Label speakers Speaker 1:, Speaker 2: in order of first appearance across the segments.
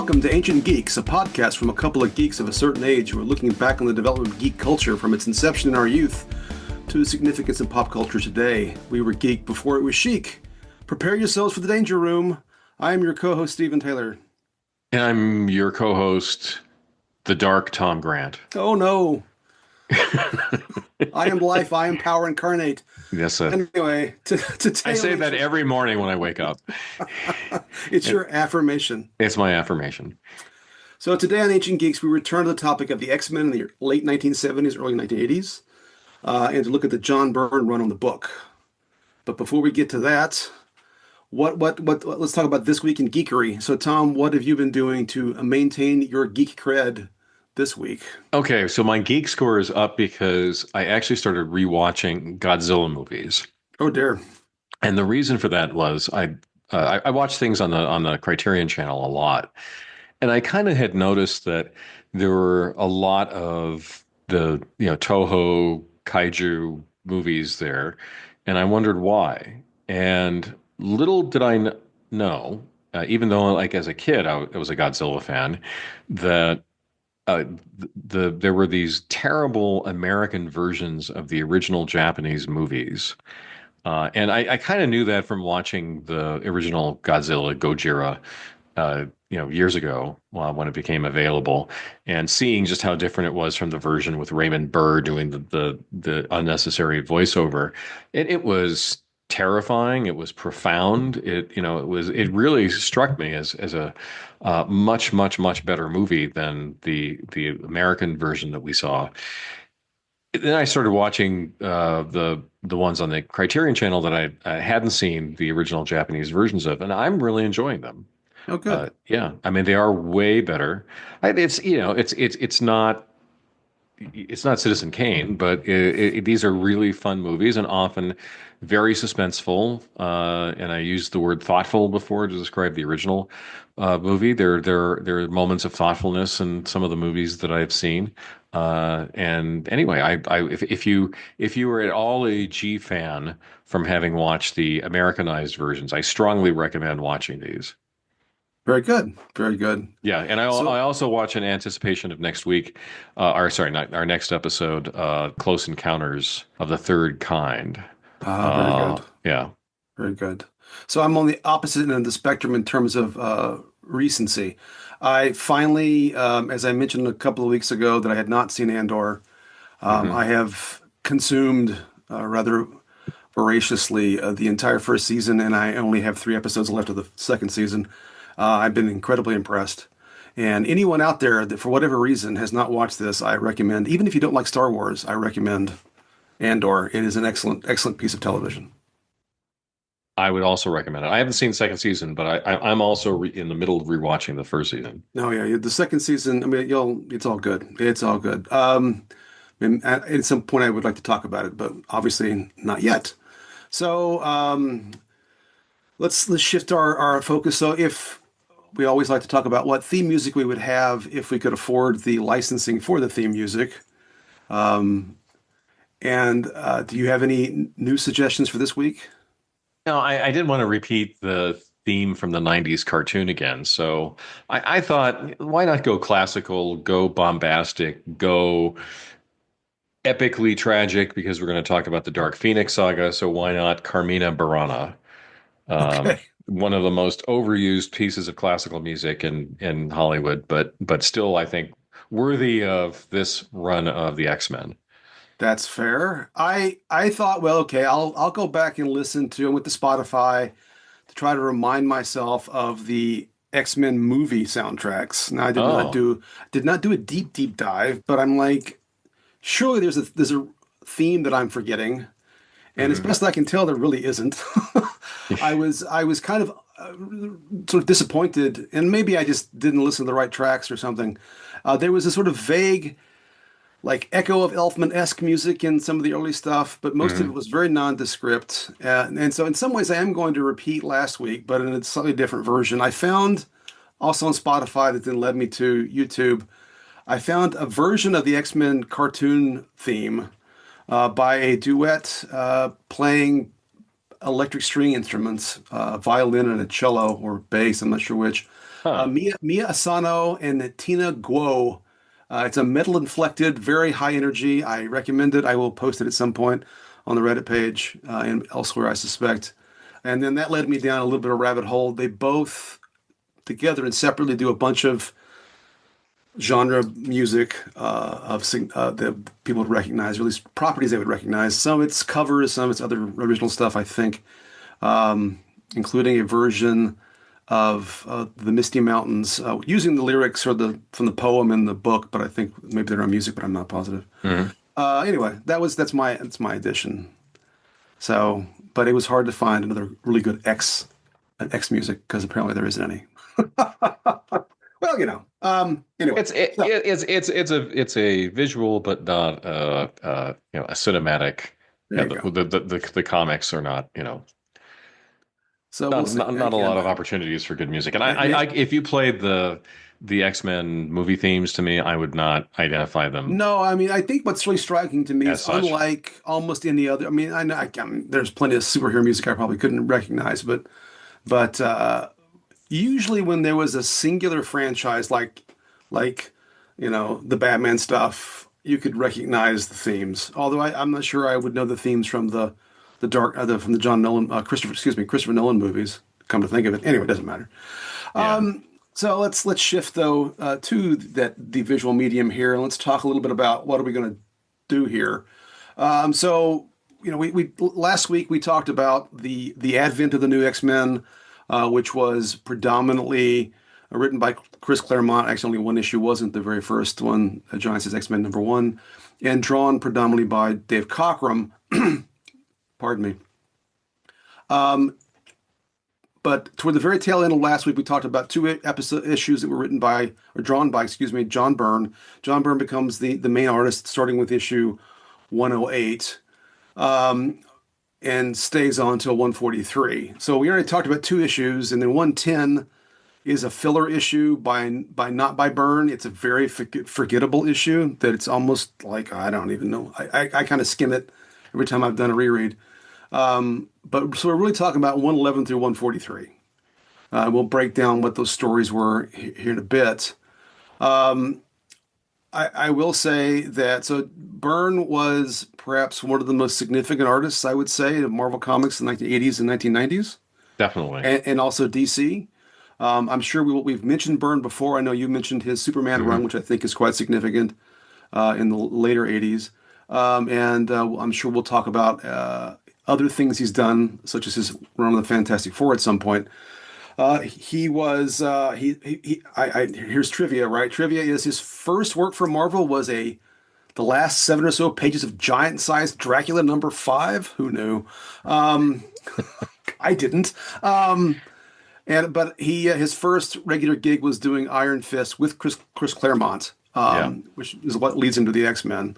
Speaker 1: Welcome to Ancient Geeks, a podcast from a couple of geeks of a certain age who are looking back on the development of geek culture from its inception in our youth to the significance of pop culture today. We were geek before it was chic. Prepare yourselves for the danger room. I am your co-host, Stephen Taylor.
Speaker 2: And I'm your co-host, the Dark Tom Grant.
Speaker 1: Oh no, I am life, I am power incarnate.
Speaker 2: Yes,
Speaker 1: Anyway,
Speaker 2: I
Speaker 1: today on
Speaker 2: say that
Speaker 1: Ancient...
Speaker 2: every morning when I wake up.
Speaker 1: It's your affirmation.
Speaker 2: It's my affirmation.
Speaker 1: So today on Ancient Geeks, we return to the topic of the X-Men in the late 1970s, early 1980s, and to look at the John Byrne run on the book. But before we get to that, let's talk about this week in geekery. So Tom, what have you been doing to maintain your geek cred this week?
Speaker 2: Okay, so my geek score is up because I actually started rewatching Godzilla movies.
Speaker 1: Oh dear.
Speaker 2: And the reason for that was I watch things on the Criterion channel a lot. And I kind of had noticed that there were a lot of the, Toho kaiju movies there, and I wondered why. And little did I know, even though like as a kid I was a Godzilla fan, that uh, there were these terrible American versions of the original Japanese movies. And I kind of knew that from watching the original Godzilla, Gojira, years ago when it became available, and seeing just how different it was from the version with Raymond Burr doing the unnecessary voiceover. It was terrifying. It was profound. It really struck me as a much better movie than the American version that we saw. Then I started watching the ones on the Criterion Channel that I hadn't seen the original Japanese versions of, and I'm really enjoying them.
Speaker 1: Oh good.
Speaker 2: Yeah, I mean they are way better. It's not Citizen Kane, but these are really fun movies and often very suspenseful. And I used the word thoughtful before to describe the original movie. There are moments of thoughtfulness in some of the movies that I've seen. And anyway, if you were at all a G fan from having watched the Americanized versions, I strongly recommend watching these.
Speaker 1: Very good. Very good.
Speaker 2: Yeah, and I
Speaker 1: So,
Speaker 2: also watch in anticipation of next week, not our next episode, Close Encounters of the Third Kind.
Speaker 1: very good.
Speaker 2: Yeah.
Speaker 1: Very good. So I'm on the opposite end of the spectrum in terms of recency. I finally, as I mentioned a couple of weeks ago, that I had not seen Andor.
Speaker 2: Hmm.
Speaker 1: I have consumed rather voraciously the entire first season, and I only have 3 episodes left of the second season. I've been incredibly impressed. And anyone out there that, for whatever reason, has not watched this, I recommend, even if you don't like Star Wars, I recommend Andor. It is an excellent, excellent piece of television.
Speaker 2: I would also recommend it. I haven't seen the second season, but I'm also in the middle of rewatching the first season.
Speaker 1: No, yeah, the second season. I mean, it's all good. It's all good. And at some point, I would like to talk about it, but obviously not yet. So let's shift our focus. So if we always like to talk about what theme music we would have if we could afford the licensing for the theme music. Um, and do you have any new suggestions for this week?
Speaker 2: No, I didn't want to repeat the theme from the 90s cartoon again. So I thought, why not go classical, go bombastic, go epically tragic, because we're going to talk about the Dark Phoenix saga. So why not Carmina Burana?
Speaker 1: Okay.
Speaker 2: One of the most overused pieces of classical music in Hollywood, but still, I think worthy of this run of the X-Men.
Speaker 1: That's fair. I thought, well, okay, I'll go back and listen to it with the Spotify to try to remind myself of the X-Men movie soundtracks. Now, I
Speaker 2: Oh.
Speaker 1: did not do a deep dive, but I'm like, surely there's a theme that I'm forgetting, and as
Speaker 2: Mhm.
Speaker 1: best I can tell, there really isn't. I was kind of sort of disappointed, and maybe I just didn't listen to the right tracks or something. There was a sort of vague, like echo of Elfman-esque music in some of the early stuff, but most of it
Speaker 2: Mhm.
Speaker 1: was very nondescript. And so in some ways I am going to repeat last week, but in a slightly different version. I found also on Spotify that then led me to YouTube. I found a version of the X-Men cartoon theme by a duet playing electric string instruments, violin and a cello or bass, I'm not sure which.
Speaker 2: Huh.
Speaker 1: Mia Asano and Tina Guo. It's a metal inflected, very high energy. I recommend it. I will post it at some point on the Reddit page and elsewhere, I suspect. And then that led me down a little bit of a rabbit hole. They both together and separately do a bunch of genre music that people would recognize, or at least properties they would recognize. Some of it's covers, some of it's other original stuff, I think, including a version of the Misty Mountains using the lyrics or from the poem in the book, but I think maybe they're on music, but I'm not positive.
Speaker 2: Mhm.
Speaker 1: Anyway, that's my addition. So, but it was hard to find another really good X music because apparently there isn't any. Well, anyway, so
Speaker 2: It's a visual, but not a cinematic.
Speaker 1: there
Speaker 2: Yeah,
Speaker 1: you go.
Speaker 2: the comics are not
Speaker 1: So we'll see.
Speaker 2: not a
Speaker 1: Again,
Speaker 2: lot of opportunities for good music. And
Speaker 1: may,
Speaker 2: if you played the X-Men movie themes to me, I would not identify them
Speaker 1: no, I mean, I think what's really striking to me
Speaker 2: as
Speaker 1: is
Speaker 2: such.
Speaker 1: unlike almost any other. I mean, I know there's plenty of superhero music I probably couldn't recognize, but usually when there was a singular franchise like the Batman stuff, you could recognize the themes. Although I'm not sure I would know the themes from from the John Nolan Christopher Nolan movies. Come to think of it, anyway, it doesn't matter.
Speaker 2: Yeah,
Speaker 1: So let's shift though to the visual medium here, and let's talk a little bit about what are we going to do here. So we last week we talked about the advent of the new X-Men, which was predominantly written by Chris Claremont. Actually, only one issue wasn't the very first one, John says X-Men #1, and drawn predominantly by Dave Cockrum. Pardon me. But toward the very tail end of last week, we talked about two episode issues that were written by or drawn by, excuse me, John Byrne. John Byrne becomes the main artist, starting with issue 108, and stays on until 143. So we already talked about two issues, and then 110 is a filler issue by not by Byrne. It's a very forgettable issue that it's almost like I don't even know. I kind of skim it every time I've done a reread. But so we're really talking about 111 through 143. We'll break down what those stories were here in a bit. I will say that so Byrne was perhaps one of the most significant artists, I would say, of Marvel Comics in the 1980s and 1990s,
Speaker 2: definitely.
Speaker 1: and also DC. I'm sure we've mentioned Byrne before. I know you mentioned his Superman
Speaker 2: Hmm.
Speaker 1: run, which I think is quite significant in the later 80s. And I'm sure we'll talk about other things he's done, such as his run on the Fantastic Four at some point. He was here's trivia, right? Trivia is his first work for Marvel was the last 7 or so pages of giant-sized Dracula #5. Who knew? Um, I didn't. But his first regular gig was doing Iron Fist with Chris Claremont,
Speaker 2: Yeah,
Speaker 1: which is what leads him to the X-Men.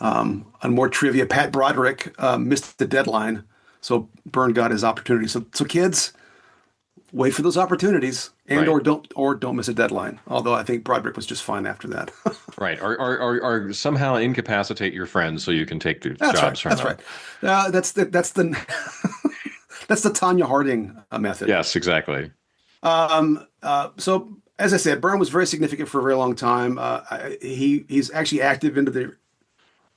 Speaker 1: On more trivia, Pat Broderick missed the deadline, so Byrne got his opportunity. So kids, wait for those opportunities, and
Speaker 2: right.
Speaker 1: or don't miss a deadline. Although I think Broderick was just fine after that.
Speaker 2: Right. Or somehow incapacitate your friends so you can take the
Speaker 1: That's right.
Speaker 2: jobs from
Speaker 1: That's
Speaker 2: them.
Speaker 1: right. That's the that's the Tanya Harding method.
Speaker 2: Yes, exactly.
Speaker 1: So as I said, Byrne was very significant for a very long time. He's actually active into the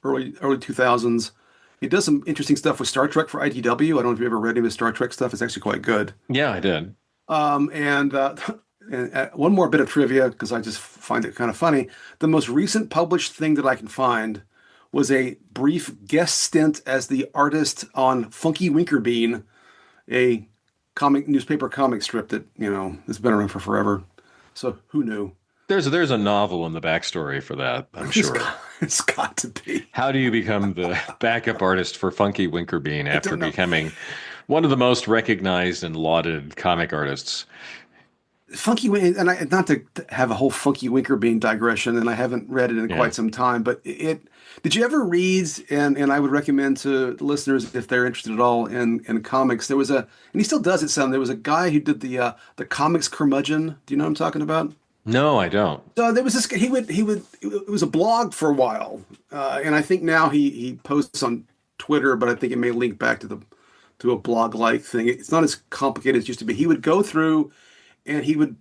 Speaker 1: early 2000s. He does some interesting stuff with Star Trek for IDW. I don't know if you ever read any of his Star Trek stuff. It's actually quite good.
Speaker 2: Yeah, I did.
Speaker 1: And, one more bit of trivia because I just find it kind of funny. The most recent published thing that I can find was a brief guest stint as the artist on Funky Winkerbean, a newspaper comic strip that has been around for forever. So who knew?
Speaker 2: There's a novel in the backstory for that, I'm sure.
Speaker 1: It's got to be.
Speaker 2: How do you become the backup artist for Funky Winkerbean
Speaker 1: I
Speaker 2: after
Speaker 1: don't know.
Speaker 2: becoming one of the most recognized and lauded comic artists?
Speaker 1: And not to have a whole Funky Winkerbean digression, and I haven't read it in
Speaker 2: Yeah.
Speaker 1: quite some time, but did you ever read, and I would recommend to the listeners if they're interested at all in comics, there was and he still does it some, there was a guy who did the comics curmudgeon. Do you know what I'm talking about?
Speaker 2: No, I don't.
Speaker 1: So there was this guy, it was a blog for a while, and I think now he posts on Twitter, but I think it may link back to to a blog-like thing. It's not as complicated as it used to be. He would go through and he would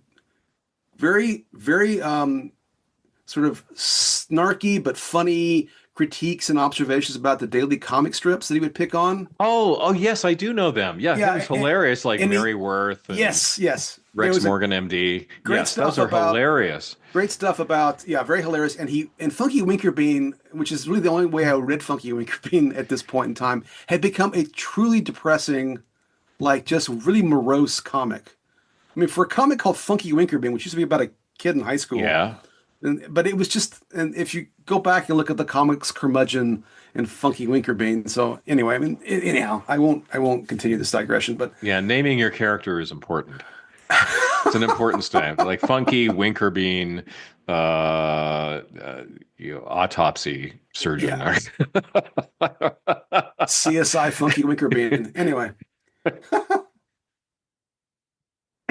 Speaker 1: very sort of snarky but funny critiques and observations about the daily comic strips that he would pick on.
Speaker 2: Oh, yes, I do know them. Yeah, it was
Speaker 1: Yeah,
Speaker 2: hilarious. Like
Speaker 1: and
Speaker 2: Mary
Speaker 1: he
Speaker 2: Worth and
Speaker 1: yes, there
Speaker 2: Rex
Speaker 1: was a
Speaker 2: Morgan, MD.
Speaker 1: great
Speaker 2: Yes, those
Speaker 1: stuff
Speaker 2: are
Speaker 1: about
Speaker 2: hilarious.
Speaker 1: yeah, very hilarious. And Funky Winkerbean, which is really the only way I read Funky Winkerbean at this point in time, had become a truly depressing, like just really morose comic. I mean, for a comic called Funky Winkerbean, which used to be about a kid in high school,
Speaker 2: Yeah.
Speaker 1: but it was just, and if you go back and look at the comics curmudgeon and Funky Winkerbean. So anyway, I mean, anyhow, I won't continue this digression, but
Speaker 2: Yeah, naming your character is important. It's an important step. Like Funky, Winkerbean, autopsy surgeon.
Speaker 1: yeah, CSI Funky Winkerbean.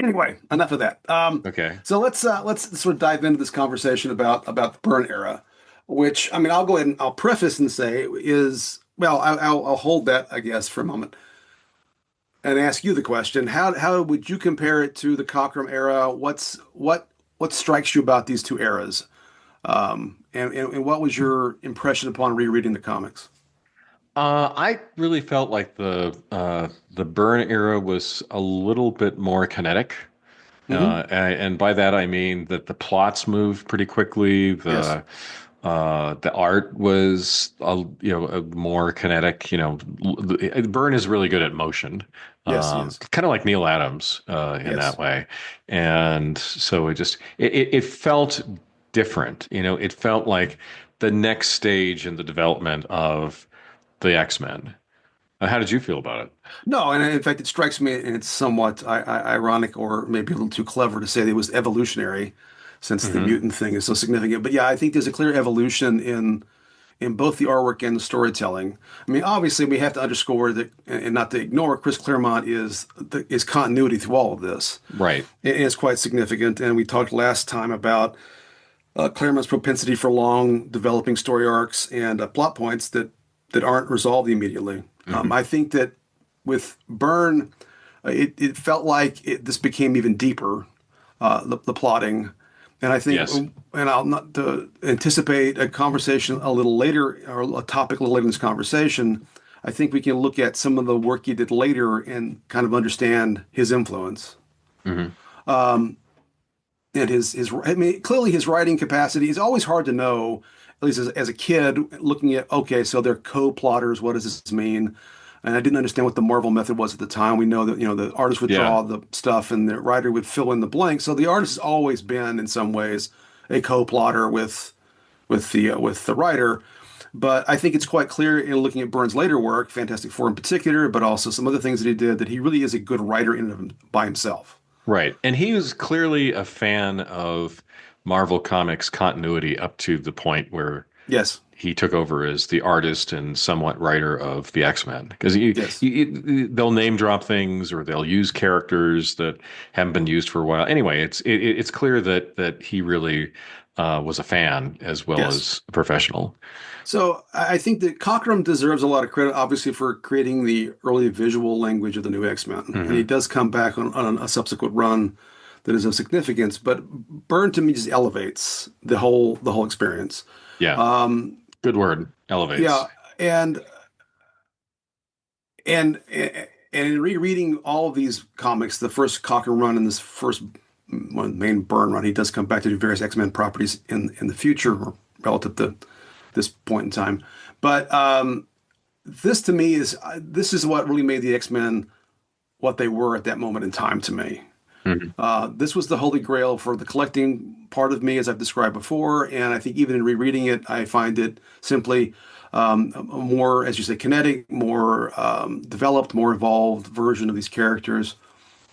Speaker 1: Anyway, enough of that.
Speaker 2: Okay.
Speaker 1: So let's sort of dive into this conversation about the Byrne era, which I mean, I'll go ahead and I'll preface and say is well, I'll hold that I guess for a moment and ask you the question: how would you compare it to the Cockrum era? What strikes you about these two eras? And what was your impression upon rereading the comics?
Speaker 2: I really felt like the Byrne era was a little bit more kinetic.
Speaker 1: Hmm.
Speaker 2: And by that I mean that the plots moved pretty quickly.
Speaker 1: Yes,
Speaker 2: The art was more kinetic. Byrne is really good at motion,
Speaker 1: yes, he is.
Speaker 2: kind of like Neil Adams in that
Speaker 1: Yes.
Speaker 2: way. And so it felt different. It felt like the next stage in the development of the X-Men. How did you feel about it?
Speaker 1: No, and in fact, it strikes me, and it's somewhat ironic or maybe a little too clever to say that it was evolutionary, since the
Speaker 2: Hmm.
Speaker 1: mutant thing is so significant. But yeah, I think there's a clear evolution in both the artwork and the storytelling. I mean, obviously, we have to underscore that, and not to ignore, Chris Claremont is continuity through all of this.
Speaker 2: Right.
Speaker 1: It is quite significant, and we talked last time about Claremont's propensity for long developing story arcs and plot points that aren't resolved immediately.
Speaker 2: Hmm.
Speaker 1: I think that with Byrne, it felt like this became even deeper, the plotting. And I think,
Speaker 2: Yes.
Speaker 1: and I'll not to anticipate a conversation a little later, or a topic a little later in this conversation. I think we can look at some of the work he did later and kind of understand his influence.
Speaker 2: Hmm.
Speaker 1: And his I mean, clearly his writing capacity is always hard to know, at least as a kid, looking at, okay, so they're co-plotters. What does this mean? And I didn't understand what the Marvel method was at the time. We know that, the artist would
Speaker 2: Yeah.
Speaker 1: draw the stuff and the writer would fill in the blanks. So the artist has always been, in some ways, a co-plotter with the writer. But I think it's quite clear in looking at Byrne's later work, Fantastic Four in particular, but also some other things that he did, that he really is a good writer in and by himself.
Speaker 2: Right. And he was clearly a fan of Marvel Comics continuity up to the point where
Speaker 1: Yes,
Speaker 2: he took over as the artist and somewhat writer of the X-Men. Because
Speaker 1: yes,
Speaker 2: they'll name drop things or they'll use characters that haven't been used for a while. Anyway, it's clear that he really was a fan as well
Speaker 1: yes.
Speaker 2: as a professional.
Speaker 1: So I think that Cockrum deserves a lot of credit, obviously, for creating the early visual language of the new X-Men, and he
Speaker 2: Hmm.
Speaker 1: does come back on a subsequent run that is of significance. But Byrne to me just elevates the whole experience.
Speaker 2: Yeah.
Speaker 1: Um,
Speaker 2: Good word. Elevates.
Speaker 1: yeah, and and in rereading all of these comics, the first Cockrum run and this first one, main Byrne run, he does come back to do various X-Men properties in the future, or relative to this point in time. But this is what really made the X-Men what they were at that moment in time to me.
Speaker 2: Hmm.
Speaker 1: This was the holy grail for the collecting part of me, as I've described before, and I think even in rereading it, I find it simply a more, as you say, kinetic, more developed, more evolved version of these characters.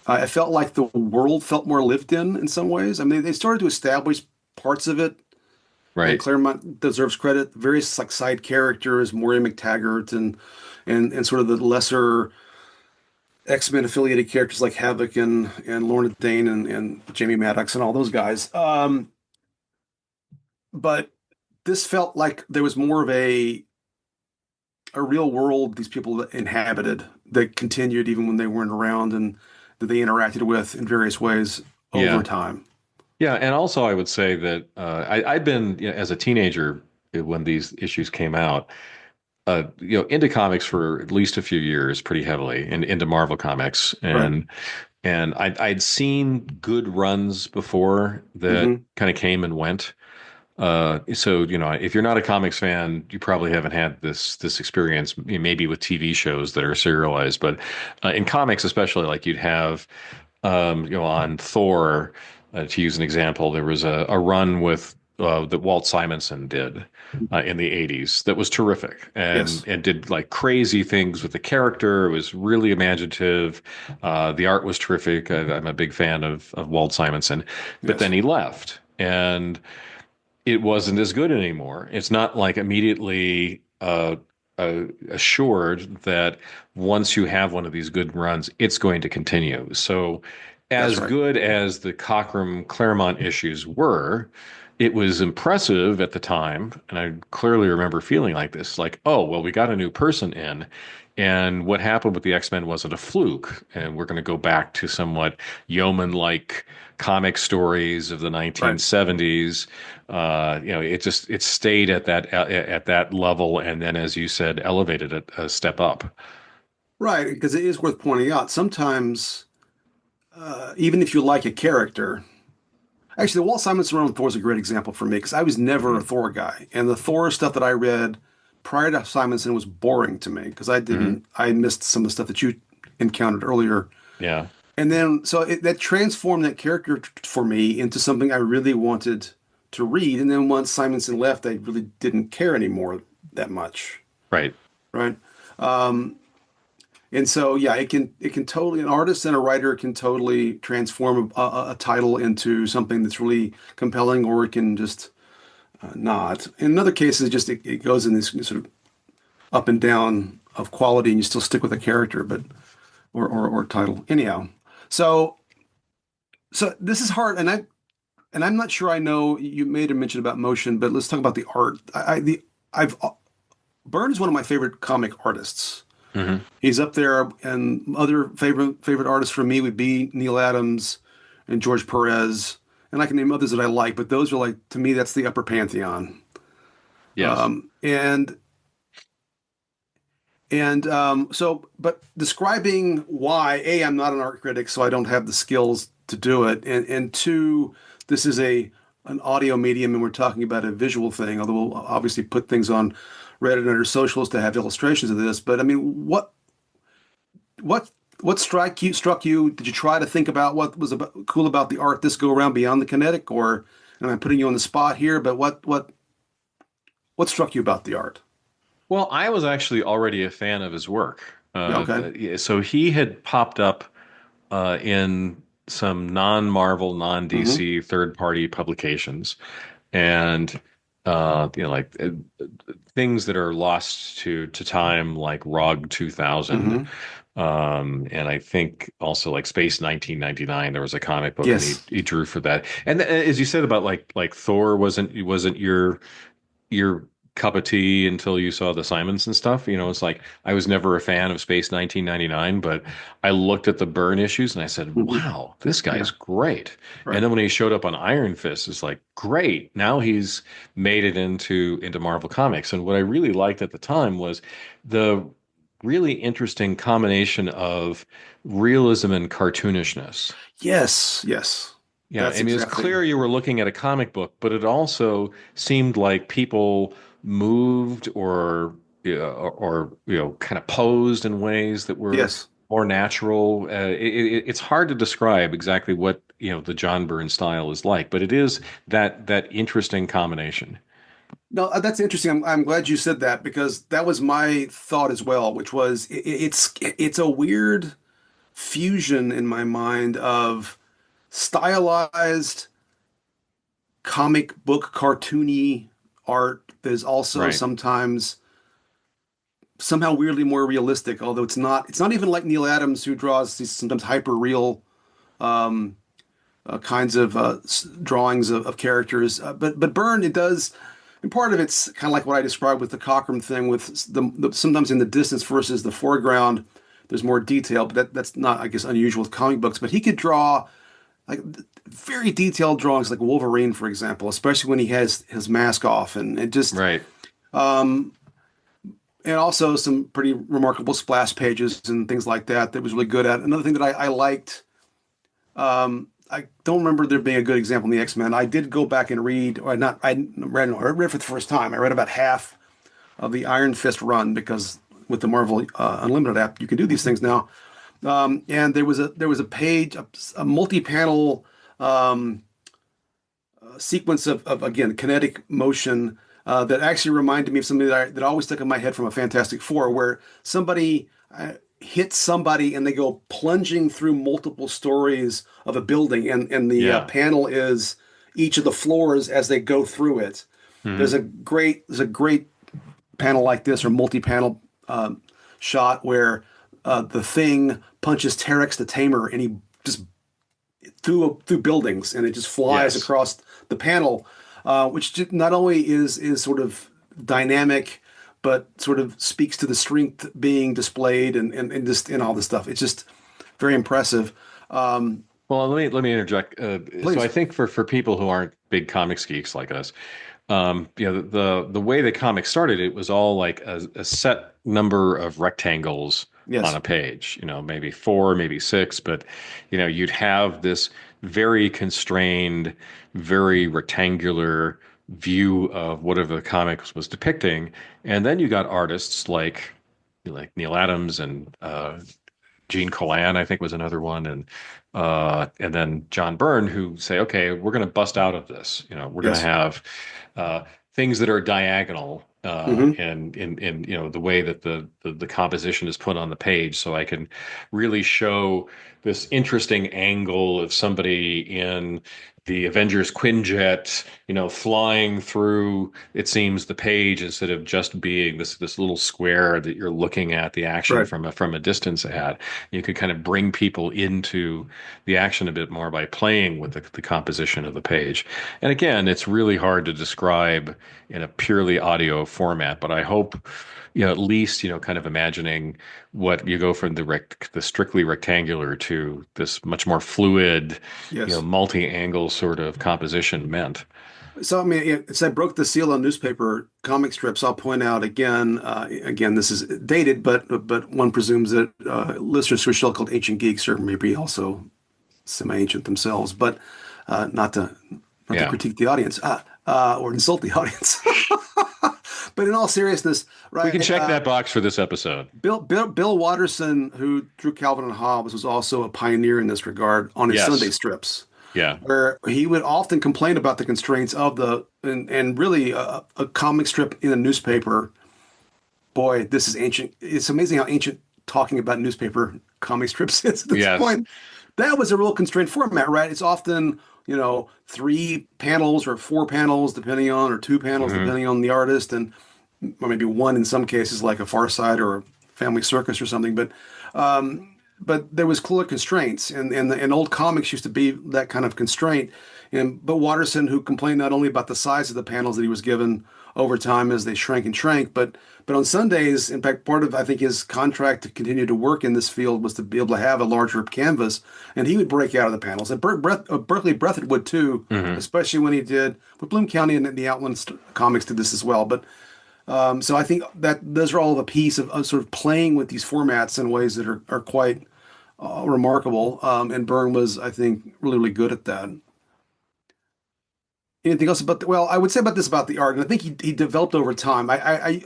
Speaker 1: I felt like the world felt more lived in some ways. I mean, they started to establish parts of it, and
Speaker 2: Right.
Speaker 1: Claremont deserves credit. Various like side characters, Moira McTaggart, and sort of the lesser X-Men affiliated characters like Havoc and Lorna Dane and Jamie Maddox and all those guys. But this felt like there was more of a real world these people inhabited that continued even when they weren't around and that they interacted with in various ways over
Speaker 2: Yeah.
Speaker 1: time.
Speaker 2: Yeah, and also I would say that I'd been, as a teenager when these issues came out, into comics for at least a few years, pretty heavily, and into Marvel comics,
Speaker 1: Right.
Speaker 2: and I'd seen good runs before that
Speaker 1: Hmm.
Speaker 2: kind of came and went. So if you're not a comics fan, you probably haven't had this experience, maybe with TV shows that are serialized, but in comics, especially, like you'd have on Thor, to use an example, there was a run with that Walt Simonson did in the '80s that was terrific and
Speaker 1: Yes.
Speaker 2: did like crazy things with the character. It was really imaginative. The art was terrific. I'm a big fan of Walt Simonson, but then
Speaker 1: Yes.
Speaker 2: he left and it wasn't as good anymore. It's not like immediately assured that once you have one of these good runs, it's going to continue. So,
Speaker 1: That's
Speaker 2: as
Speaker 1: right.
Speaker 2: good as the Cockrum Claremont issues were, it was impressive at the time. And I clearly remember feeling like this, like, oh, well, we got a new person in. And what happened with the X-Men wasn't a fluke. And we're going to go back to somewhat yeoman-like comic stories of the
Speaker 1: Right.
Speaker 2: 1970s. It stayed at that level, and then, as you said, elevated it a step up.
Speaker 1: Right. Because it is worth pointing out sometimes, even if you like a character, actually, the Walt Simonson run with Thor is a great example for me because I was never a
Speaker 2: Hmm.
Speaker 1: Thor guy, and the Thor stuff that I read prior to Simonson was boring to me because
Speaker 2: Hmm.
Speaker 1: I missed some of the stuff that you encountered earlier.
Speaker 2: Yeah.
Speaker 1: And then, so that transformed that character for me into something I really wanted to read. And then once Simonson left, I really didn't care anymore that much.
Speaker 2: Right.
Speaker 1: Right. And so, yeah, it can totally, an artist and a writer can totally transform a title into something that's really compelling, or it can just not. In other cases, just it goes in this sort of up and down of quality, and you still stick with a character, but or title. Anyhow, so this is hard, and I'm not sure I know. You made a mention about motion, but let's talk about the art. I've Byrne is one of my favorite comic artists.
Speaker 2: Hmm.
Speaker 1: He's up there, and other favorite artists for me would be Neil Adams and George Perez, and I can name others that I like, but those are like to me that's the upper pantheon.
Speaker 2: Yes.
Speaker 1: And so, but describing why a I'm not an art critic, so I don't have the skills to do it, and two, this is a an audio medium, and we're talking about a visual thing. Although we'll obviously put things on Reddit and other socials to have illustrations of this, but I mean, what what struck you? Did you try to think about what was cool about the art this go around beyond the kinetic, or and I'm putting you on the spot here, but what struck you about the art?
Speaker 2: Well, I was actually already a fan of his work.
Speaker 1: Yeah, okay.
Speaker 2: Yeah, so he had popped up in some non-Marvel,
Speaker 1: Mm-hmm.
Speaker 2: non-DC third-party publications, and like things that are lost to time, like ROG 2000,
Speaker 1: Mm-hmm.
Speaker 2: and I think also like Space 1999. There was a comic book, and
Speaker 1: Yes.
Speaker 2: he drew for that. And as you said about like Thor wasn't your cup of tea until you saw the Simonson stuff. It's like I was never a fan of Space 1999, but I looked at the Byrne issues and I said,
Speaker 1: Mm-hmm.
Speaker 2: "Wow, this guy's
Speaker 1: Yeah.
Speaker 2: great." And
Speaker 1: Right.
Speaker 2: then when he showed up on Iron Fist, it's like, "Great. Now he's made it into Marvel Comics." And what I really liked at the time was the really interesting combination of realism and cartoonishness.
Speaker 1: Yes. Yes.
Speaker 2: Yeah,
Speaker 1: That's
Speaker 2: I mean, it's
Speaker 1: exactly.
Speaker 2: clear you were looking at a comic book, but it also seemed like people moved or kind of posed in ways that were
Speaker 1: Yes.
Speaker 2: more natural. It's hard to describe exactly what the John Byrne style is like, but it is that interesting combination.
Speaker 1: No, that's interesting. I'm glad you said that because that was my thought as well, which was it's a weird fusion in my mind of stylized comic book cartoony art that is also
Speaker 2: Right.
Speaker 1: sometimes somehow weirdly more realistic, although it's not even like Neil Adams who draws these sometimes hyper real kinds of drawings of characters. But Byrne, it does, and part of it's kind of like what I described with the Cockrum thing, with sometimes in the distance versus the foreground. there's more detail, but that's not, I guess, unusual with comic books. But he could draw like very detailed drawings, like Wolverine, for example, especially when he has his mask off, and it just
Speaker 2: Right.
Speaker 1: um, and also some pretty remarkable splash pages and things like that. That was really good at. Another thing that I liked. I don't remember there being a good example in the X-Men. I did go back and read, or not. I read for the first time. I read about half of the Iron Fist run because with the Marvel Unlimited app, you can do these things now. And there was a page, a multi-panel sequence of again kinetic motion that actually reminded me of something that always stuck in my head from a Fantastic Four, where somebody hits somebody and they go plunging through multiple stories of a building, and the
Speaker 2: Yeah.
Speaker 1: panel is each of the floors as they go through it. There's
Speaker 2: Hmm.
Speaker 1: a great panel like this or multi-panel shot where the Thing punches Terex the Tamer, and he just through buildings, and it just flies
Speaker 2: Yes.
Speaker 1: across the panel, which not only is sort of dynamic, but sort of speaks to the strength being displayed and just in all this stuff. It's just very impressive. Um,
Speaker 2: Well, let me interject. So I
Speaker 1: Please,
Speaker 2: think for people who aren't big comics geeks like us, the way the comic started, it was all like a set number of rectangles on
Speaker 1: yes,
Speaker 2: a page. Maybe four, maybe six, but you'd have this very constrained, very rectangular view of whatever the comics was depicting, and then you got artists like Neil Adams and Gene Colan, I think, was another one, and then John Byrne, who say, okay, we're going to bust out of this. We're going to
Speaker 1: yes,
Speaker 2: have things that are diagonal,
Speaker 1: hmm
Speaker 2: and in the way that the composition is put on the page, so I can really show this interesting angle of somebody in the Avengers Quinjet, flying through, it seems, the page instead of just being this little square that you're looking at the action
Speaker 1: right,
Speaker 2: from a distance at. You could kind of bring people into the action a bit more by playing with the composition of the page. And again, it's really hard to describe in a purely audio format, but I hope, at least, kind of imagining what you go from the strictly rectangular to this much more fluid,
Speaker 1: yes.
Speaker 2: multi-angle sort of composition meant.
Speaker 1: So I mean, it's I broke the seal on newspaper comic strips. I'll point out again. Again, this is dated, but one presumes that listeners who are still called ancient geeks are maybe also semi-ancient themselves. But not to
Speaker 2: Yeah.
Speaker 1: critique the audience or insult the audience. But in all seriousness,
Speaker 2: We can
Speaker 1: right?
Speaker 2: check that box for this episode.
Speaker 1: Bill Watterson, who drew Calvin and Hobbes, was also a pioneer in this regard on his Sunday
Speaker 2: Yes.
Speaker 1: strips,
Speaker 2: Yeah.
Speaker 1: where he would often complain about the constraints of and really a comic strip in a newspaper. Boy, this is ancient. It's amazing how ancient talking about newspaper comic strips is at this
Speaker 2: Yes.
Speaker 1: point. That was a real constrained format, right? It's often, three panels or four panels, depending on, or two panels,
Speaker 2: Hmm.
Speaker 1: depending on the artist, and or maybe one in some cases, like a Far Side or a Family Circus or something. But there was clear constraints, and old comics used to be that kind of constraint. But Watterson, who complained not only about the size of the panels that he was given over time as they shrank and shrank, but on Sundays, in fact, part of I think his contract to continue to work in this field was to be able to have a larger canvas, and he would break out of the panels. And Berkeley Breathitt would too,
Speaker 2: Hmm.
Speaker 1: especially when he did. But Bloom County and the Outland comics did this as well. But so I think that those are all a piece of sort of playing with these formats in ways that are quite remarkable. And Byrne was, I think, really, really good at that. Anything else well, I would say about this about the art, and I think he developed over time.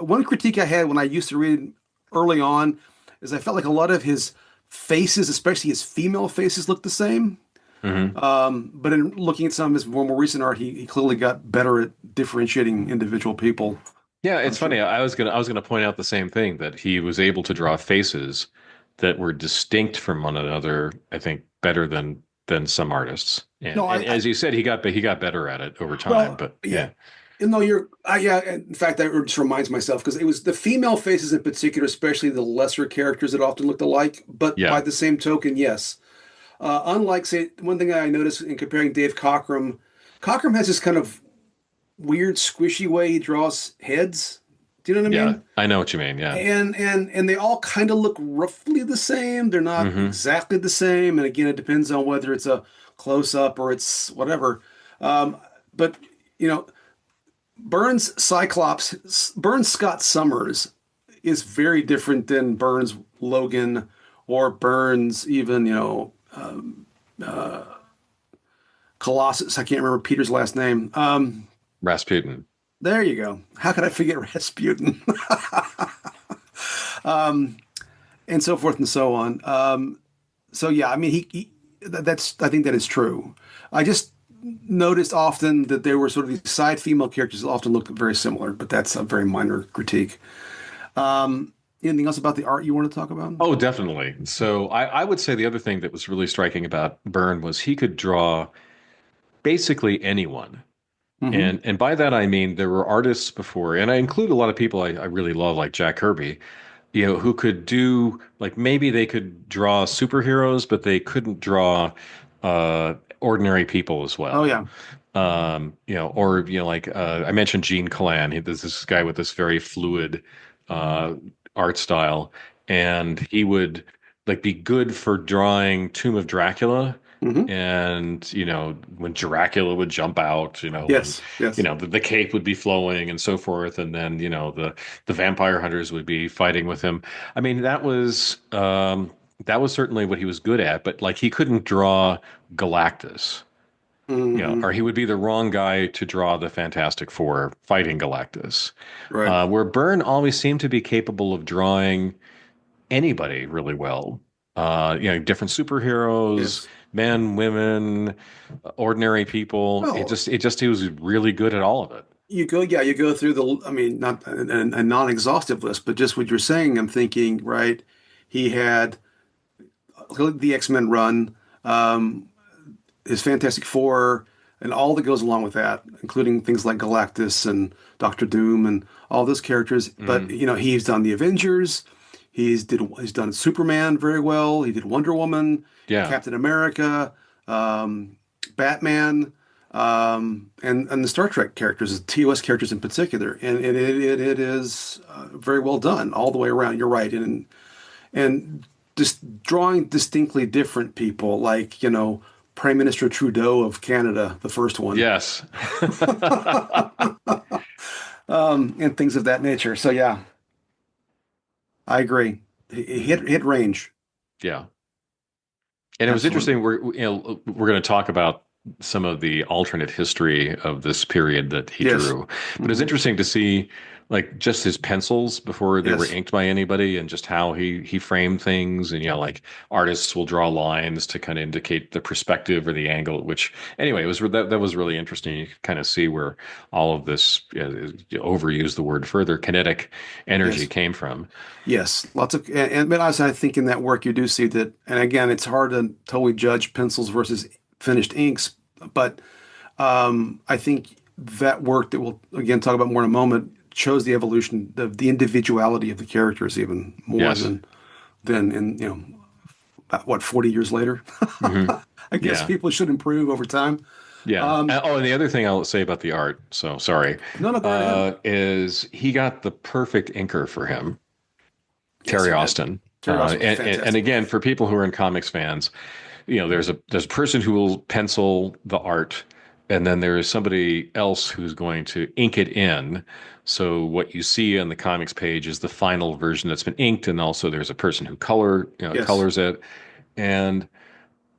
Speaker 1: One critique I had when I used to read early on is I felt like a lot of his faces, especially his female faces, looked the same.
Speaker 2: Hmm.
Speaker 1: But in looking at some of his more recent art, he clearly got better at differentiating individual people.
Speaker 2: Yeah,
Speaker 1: I'm
Speaker 2: it's
Speaker 1: sure.
Speaker 2: funny. I was gonna point out the same thing, that he was able to draw faces that were distinct from one another, I think, better than some artists. And
Speaker 1: No,
Speaker 2: and as you said, he got better at it over time.
Speaker 1: well,
Speaker 2: But
Speaker 1: yeah.
Speaker 2: yeah.
Speaker 1: No, yeah. In fact, that just reminds myself because it was the female faces in particular, especially the lesser characters that often looked alike. But by
Speaker 2: Yeah.
Speaker 1: the same token, yes. Unlike, say, one thing I noticed in comparing Dave Cockrum, Cockrum has this kind of weird, squishy way he draws heads. Do you know what I
Speaker 2: Yeah,
Speaker 1: mean?
Speaker 2: I know what you mean. Yeah.
Speaker 1: And they all kind of look roughly the same. They're not
Speaker 2: Hmm.
Speaker 1: exactly the same. And again, it depends on whether it's a close up or it's whatever. Um, but you know, Burns Scott Summers is very different than Burns Logan or Burns even, Colossus. I can't remember Peter's last name.
Speaker 2: Rasputin.
Speaker 1: There you go. How could I forget Rasputin? And so forth and so on. So yeah, I mean, that's I think that is true. I just noticed often that there were sort of these side female characters that often look very similar, but that's a very minor critique. Anything else about the art you want to talk about?
Speaker 2: Oh, definitely. So I would say the other thing that was really striking about Byrne was he could draw basically anyone.
Speaker 1: Hmm.
Speaker 2: And by that I mean there were artists before, and I include a lot of people I really love, like Jack Kirby, who could do like maybe they could draw superheroes, but they couldn't draw ordinary people as
Speaker 1: Oh
Speaker 2: well.
Speaker 1: yeah.
Speaker 2: Or like I mentioned Gene Colan. There's this guy with this very fluid uh, art style, and he would like be good for drawing Tomb of Dracula.
Speaker 1: Hmm.
Speaker 2: And when Dracula would jump out, when
Speaker 1: Yes. Yes.
Speaker 2: the cape would be flowing and so forth, and then the vampire hunters would be fighting with him. I mean, that was certainly what he was good at, but like he couldn't draw Galactus,
Speaker 1: Hmm.
Speaker 2: or he would be the wrong guy to draw the Fantastic Four fighting Galactus.
Speaker 1: Right.
Speaker 2: Where Byrne always seemed to be capable of drawing anybody really well. Different superheroes,
Speaker 1: Yes.
Speaker 2: men, women, ordinary people. It
Speaker 1: Well,
Speaker 2: just, it just, he was really good at all of it.
Speaker 1: you go through I mean, not a non-exhaustive list, but just what you're saying, I'm thinking, right? He had the X-Men run, um, his Fantastic Four, and all that goes along with that, including things like Galactus and Doctor Doom and all those characters. But
Speaker 2: Mm,
Speaker 1: he's done the Avengers. He's done Superman very well. He did Wonder Woman,
Speaker 2: yeah.
Speaker 1: Captain America, um, Batman, and the Star Trek characters, the TOS characters in particular. And it is very well done all the way around. You're right, and just drawing distinctly different people, like Prime Minister Trudeau of Canada, the first one,
Speaker 2: Yes.
Speaker 1: and things of that nature. So yeah, I agree. He hit range,
Speaker 2: Yeah. And it was
Speaker 1: absolutely.
Speaker 2: interesting. We're going to talk about some of the alternate history of this period that he
Speaker 1: Yes.
Speaker 2: drew, but it's
Speaker 1: Hmm.
Speaker 2: interesting to see like just his pencils before they were
Speaker 1: Yes.
Speaker 2: inked by anybody, and just how he framed things. And like artists will draw lines to kind of indicate the perspective or the angle at which. Anyway, that was really interesting. You could kind of see where all of this, overuse the word further, kinetic energy
Speaker 1: Yes.
Speaker 2: came from.
Speaker 1: Yes. Lots of, but I think in that work you do see that. And again, it's hard to totally judge pencils versus finished inks, but I think that work that we'll again talk about more in a moment shows the evolution of the individuality of the characters even more
Speaker 2: Yes.
Speaker 1: than in about, what, 40 years later.
Speaker 2: Hmm.
Speaker 1: I guess
Speaker 2: Yeah.
Speaker 1: people should improve over time.
Speaker 2: Yeah. Oh, and the other thing I'll say about the art, so sorry,
Speaker 1: No, no, go right ahead.
Speaker 2: is he got the perfect inker for him,
Speaker 1: Yes,
Speaker 2: Terry
Speaker 1: he did.
Speaker 2: Austin.
Speaker 1: Terry Ross was
Speaker 2: And
Speaker 1: fantastic.
Speaker 2: again, for people who are in comics fans, there's a person who will pencil the art, and then there is somebody else who's going to ink it in. So what you see on the comics page is the final version that's been inked, and also there's a person who
Speaker 1: Yes,
Speaker 2: colors it. And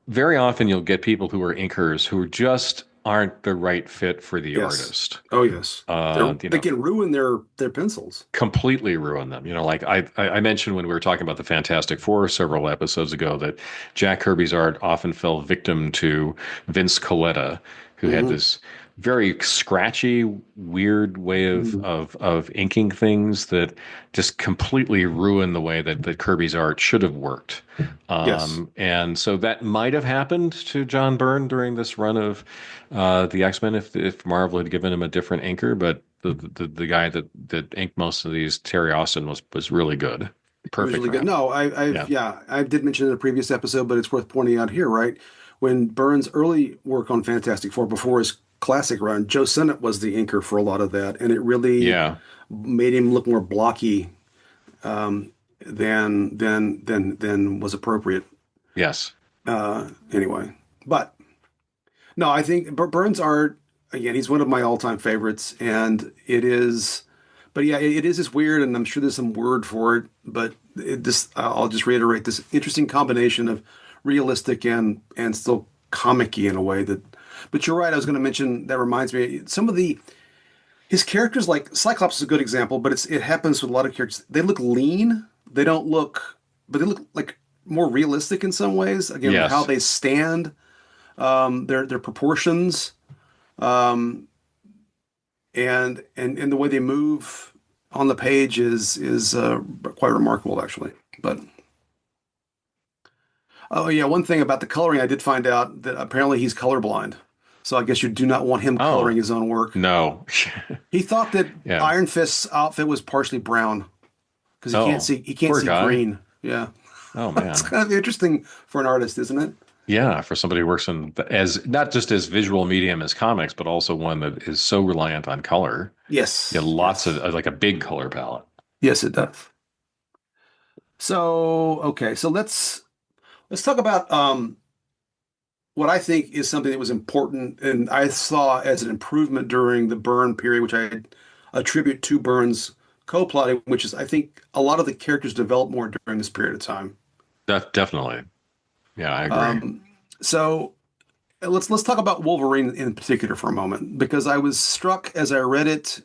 Speaker 2: very often you'll get people who are inkers who just aren't the right fit for the
Speaker 1: yes.
Speaker 2: artist.
Speaker 1: Oh, yes.
Speaker 2: Uh, you
Speaker 1: They
Speaker 2: know,
Speaker 1: can ruin their pencils.
Speaker 2: completely ruin them. Like I mentioned when we were talking about the Fantastic Four several episodes ago that Jack Kirby's art often fell victim to Vince Colletta, who had
Speaker 1: Hmm.
Speaker 2: this very scratchy, weird way of
Speaker 1: Hmm.
Speaker 2: inking things that just completely ruined the way that Kirby's art should have worked.
Speaker 1: Yes.
Speaker 2: And so that might have happened to John Byrne during this run of the X-Men if Marvel had given him a different inker, but the guy that inked most of these, Terry Austin, was really good.
Speaker 1: It was
Speaker 2: Perfect
Speaker 1: really
Speaker 2: for
Speaker 1: good.
Speaker 2: him.
Speaker 1: No,
Speaker 2: Yeah.
Speaker 1: yeah, I did mention in a previous episode, but it's worth pointing out here, right? When Burns' early work on Fantastic Four before his classic run. Joe Sennett was the inker for a lot of that, and it really
Speaker 2: Yeah.
Speaker 1: made him look more blocky than was appropriate.
Speaker 2: Yes.
Speaker 1: Anyway, but no, I think Burns' art again. He's one of my all-time favorites, and it is. But yeah, it is just weird, and I'm sure there's some word for it. But I'll just reiterate this interesting combination of realistic and still comic-y in a way that. But you're right. I was going to mention that reminds me some of the his characters like Cyclops is a good example, but it happens with a lot of characters. They look lean. They don't look, but they look like more realistic in some ways. Again, how
Speaker 2: Yes.
Speaker 1: they stand, their proportions, um, and the way they move on the page is quite remarkable, actually. But oh yeah, one thing about the coloring, I did find out that apparently he's colorblind. So I guess you do not want him coloring
Speaker 2: Oh,
Speaker 1: his own work.
Speaker 2: no.
Speaker 1: He thought that
Speaker 2: Yeah.
Speaker 1: Iron Fist's outfit was partially brown because
Speaker 2: Oh,
Speaker 1: he can't
Speaker 2: poor
Speaker 1: see
Speaker 2: guy.
Speaker 1: green. Yeah,
Speaker 2: Oh,
Speaker 1: it's
Speaker 2: man.
Speaker 1: kind of interesting for an artist, isn't it?
Speaker 2: Yeah, for somebody who works in as not just as visual medium as comics, but also one that is so reliant on color. Yeah,
Speaker 1: Yes,
Speaker 2: lots of
Speaker 1: yes,
Speaker 2: like a big color palette.
Speaker 1: yes, it does. So okay, so let's talk about what I think is something that was important and I saw as an improvement during the Byrne period, which I attribute to Byrne's co-plotting, which is I think a lot of the characters developed more during this period of time.
Speaker 2: Definitely. Yeah, I agree.
Speaker 1: Um, so let's talk about Wolverine in particular for a moment because I was struck as I read it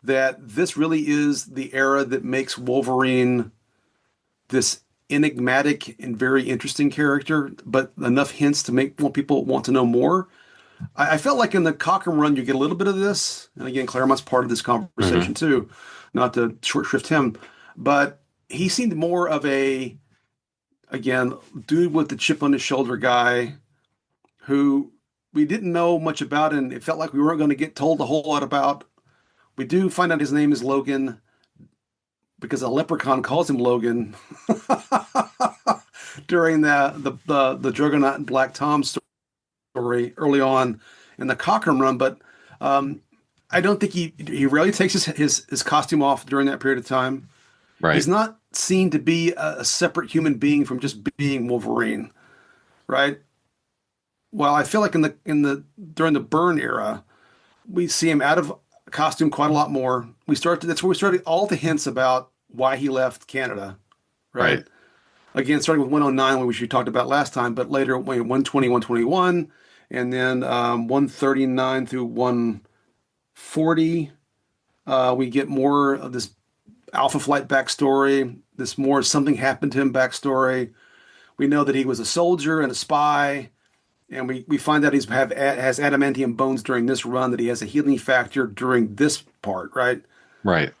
Speaker 1: that this really is the era that makes Wolverine this enigmatic and very interesting character, but enough hints to make people want to know more. I felt like in the Cochrane run, you get a little bit of this. And again, Claremont's part of this conversation
Speaker 2: Hmm.
Speaker 1: too, not to short shrift him, but he seemed more of a, again, dude with the chip on his shoulder guy who we didn't know much about, and it felt like we weren't going to get told a whole lot about. We do find out his name is Logan because a leprechaun calls him Logan during the Juggernaut and Black Tom story early on in the Cochrane run, but um, I don't think he rarely takes his costume off during that period of time. He's
Speaker 2: Right.
Speaker 1: not seen to be a separate human being from just being Wolverine, right? Well, I feel like in the during the Byrne era, we see him out of costume quite a lot more. That's where we started all the hints about why he left Canada, right?
Speaker 2: Right.
Speaker 1: Again, starting with 109, which we talked about last time, but later 120, 121, and then 139 through 140. We get more of this Alpha Flight backstory, this more something happened to him backstory. We know that he was a soldier and a spy, and we find out has adamantium bones during this run, that he has a healing factor during this part, right?
Speaker 2: Right.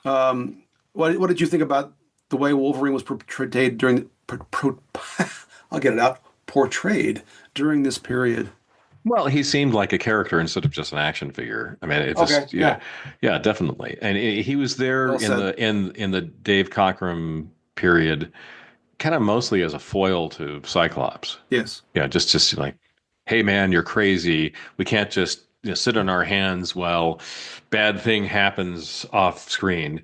Speaker 1: What did you think about the way Wolverine was portrayed during I'll get it out portrayed during this period?
Speaker 2: Well, he seemed like a character instead of just an action figure. I mean, it
Speaker 1: Okay,
Speaker 2: just yeah,
Speaker 1: yeah,
Speaker 2: yeah, definitely. And he was there
Speaker 1: well
Speaker 2: in
Speaker 1: said.
Speaker 2: the Dave Cockrum period, kind of mostly as a foil to Cyclops.
Speaker 1: Yes,
Speaker 2: Yeah, just like, hey man, you're crazy. We can't just sit on our hands while bad thing happens off screen.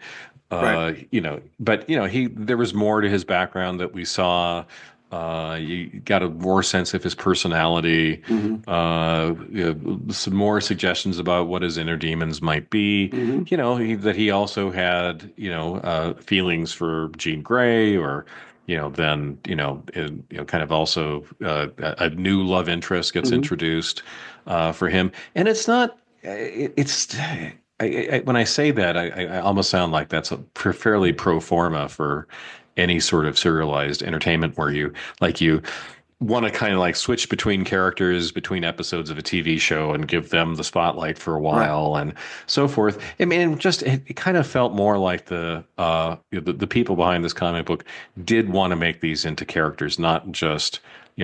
Speaker 1: right.
Speaker 2: But he there was more to his background that we saw. You got a more sense of his personality.
Speaker 1: Hmm.
Speaker 2: Some more suggestions about what his inner demons might be.
Speaker 1: Hmm.
Speaker 2: That he also had feelings for Jean Grey, or then kind of also a new love interest gets
Speaker 1: Hmm.
Speaker 2: introduced for him, and it's not. It's when I say that, I almost sound like that's fairly pro forma for any sort of serialized entertainment where you want to kind of like switch between characters between episodes of a TV show and give them the spotlight for a
Speaker 1: Right.
Speaker 2: while and so forth. I mean, it kind of felt more like the people behind this comic book did want to make these into characters, not just